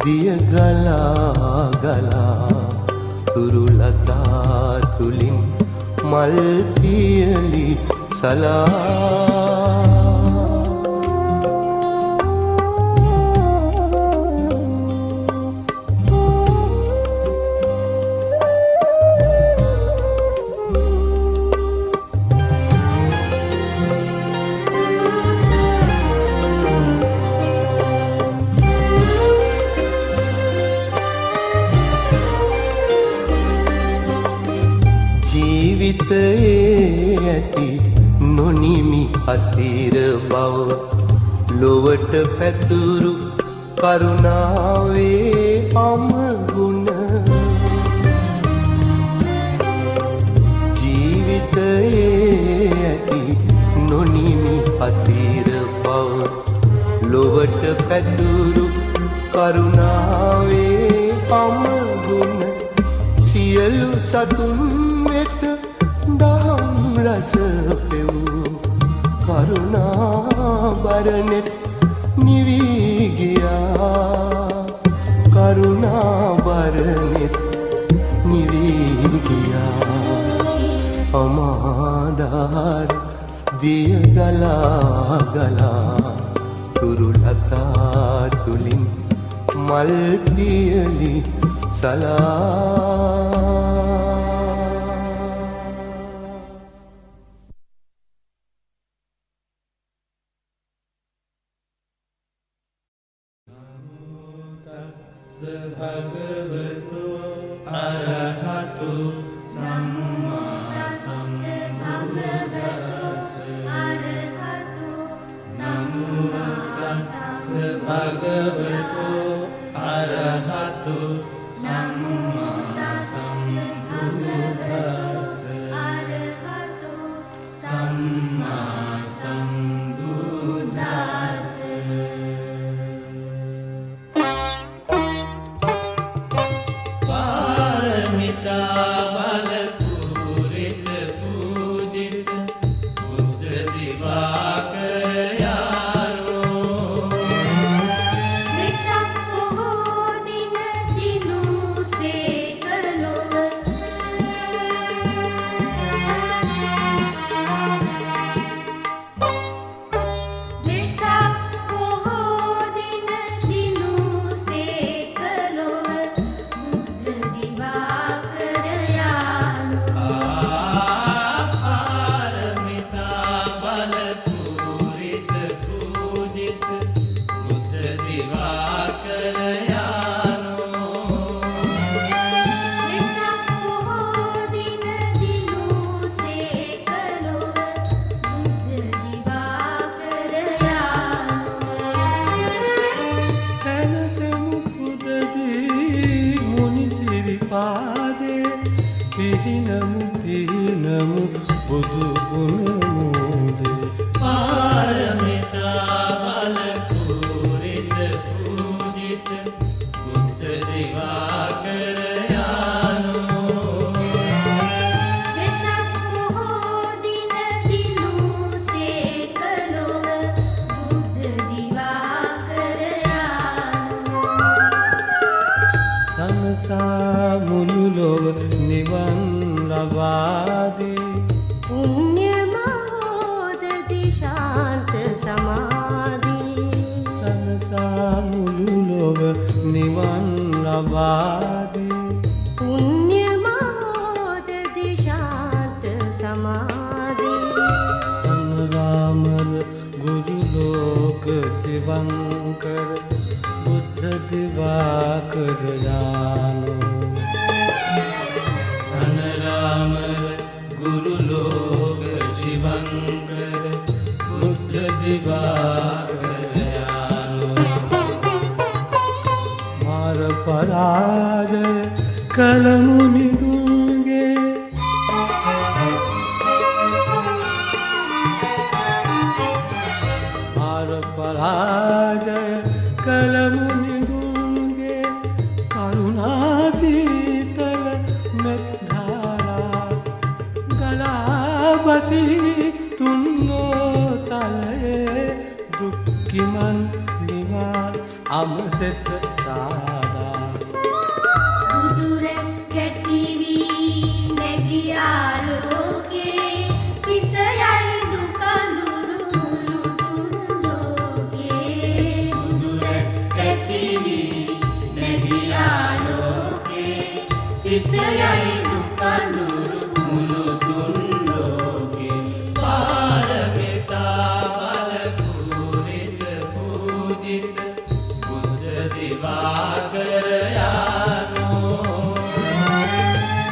S5: දිය ගලා ගලා තුරුලතා තුලින් මල් පියලි සලා
S7: ඇති නොනිමි අතිර බව ලොවට පැතුරු කරුණාවේ අමගුණ ජීවිතයේ ඇති නොනිමි අතිර බව ලොවට පැතුරු කරුණාවේ අමගුණ සියලු සතුන් වෙත දහම් රස පෙවූ කරුණා බරනෙත් නිවී ගියා කරුණා බරනෙත් නිවී ගියා අමාදාර දිය ගලා ගලා තුරුලතා තුලින් මල් පියලි සලා
S5: භගවතු අරහතු සම්මා සම්බුද්දස්ස භගවතු අරහතු සම්මා සම්බුද්දස්ස සම්මා සම්බුද්දස්ස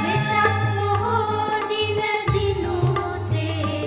S8: Wesak mohon dina dinu se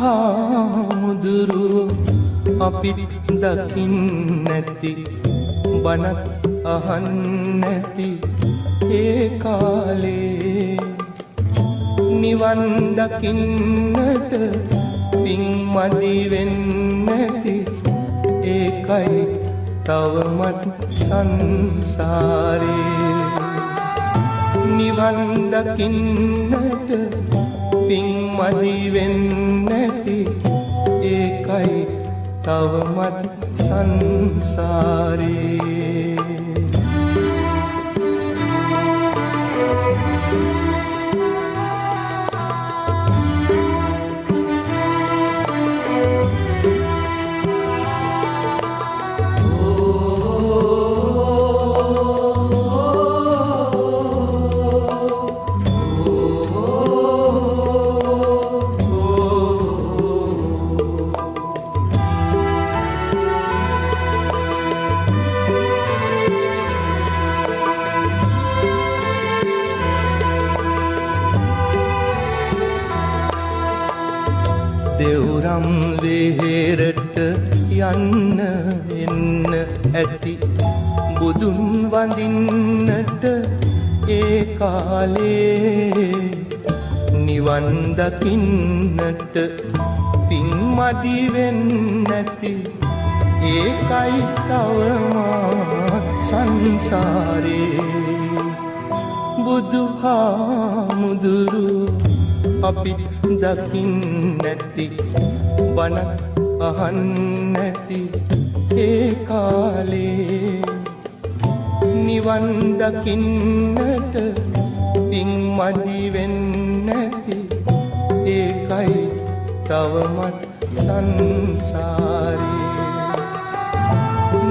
S7: හාමුදුරු අපිත් දකින්නැති බණත් අහන්නැති ඒ කාලේ නිවන් දකින්නට පින් මදි වෙන්නැති ඒකයි තවමත් සංසාරේ නිවන් දකින්නට පින් මදි වෙන්නැති ඒකයි තවමත් සංසාරේ දෙව්රම් වෙහෙරට යන්න එන්න ඇති බුදුන් වඳින්නට ඒ කාලේ නිවන් දකින්නට පින් මදි වෙන්නැති ඒකයි තවමත් සංසාරේ බුදුහාමුදුරු අපි දකින්නැති බණක් අහන්නැති ඒ කාලේ නිවන් දකින්නට පින් මදි වෙන්නැති ඒකයි තවමත් සංසාරේ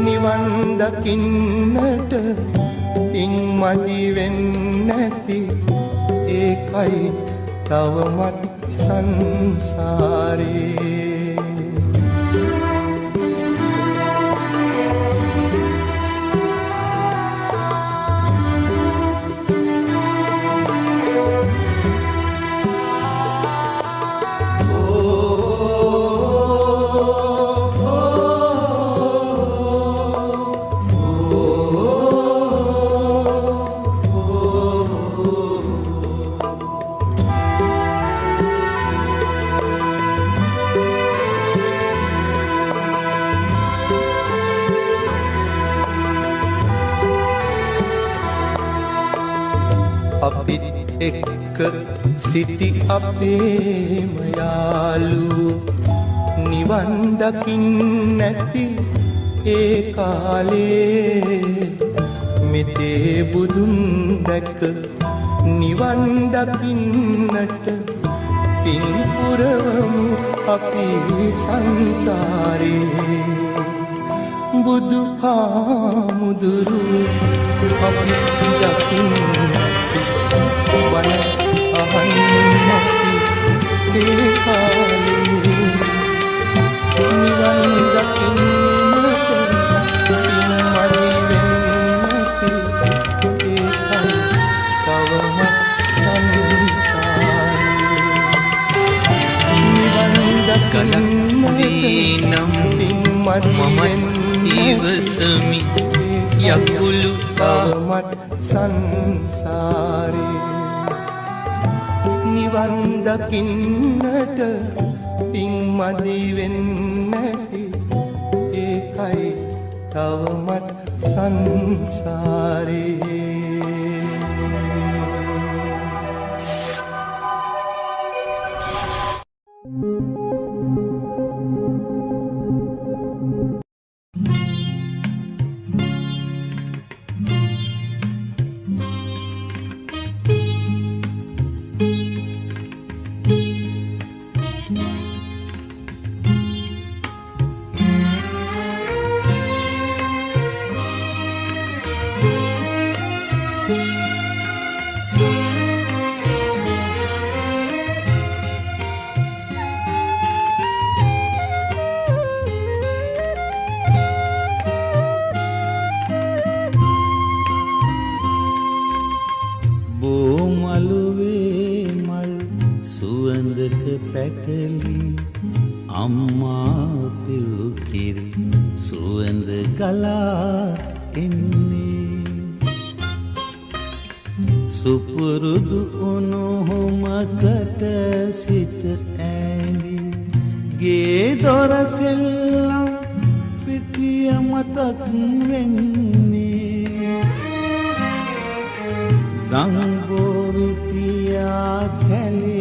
S7: නිවන් දකින්නට පින් මදි වෙන්නැති ඒකයි තවමත් සංසාරේ අපිත් එක්ක සිටි අපේම යාළුවෝ නිවන් දකින්නැති ඒ කාලේ මෙතේ බුදුන් දැක නිවන් දකින්නට පින් පුරවමු අපි සංසාරේ බුදුහාමුදුරු අපි දකින්නැති බණ අහන්නැති ඒ කාලේ නිවන් දකින්නට පින් මදි වෙන්නැති ඒකයි තවමත් සංසාරේ නිවන් දකින්නට පින් මදි ඉවසමි යකුළු තවමත් සංසාරේ නිවන් දකින්නට පින් මදි වෙන්නැති ඒකයි තවමත් සංසාරේ
S8: බෝමලුවේ මල් සුවඳ ඉන්දක පැටලි අම්මා පිව් කිරි සුවඳ ගලා එන්නේ සුපුරුදු උණුහුමකට සිත ඇඳි ගේ දොර සෙල්ලම් පිටිය මතක් වෙන්නේ රංගෝ විටියා කැලේ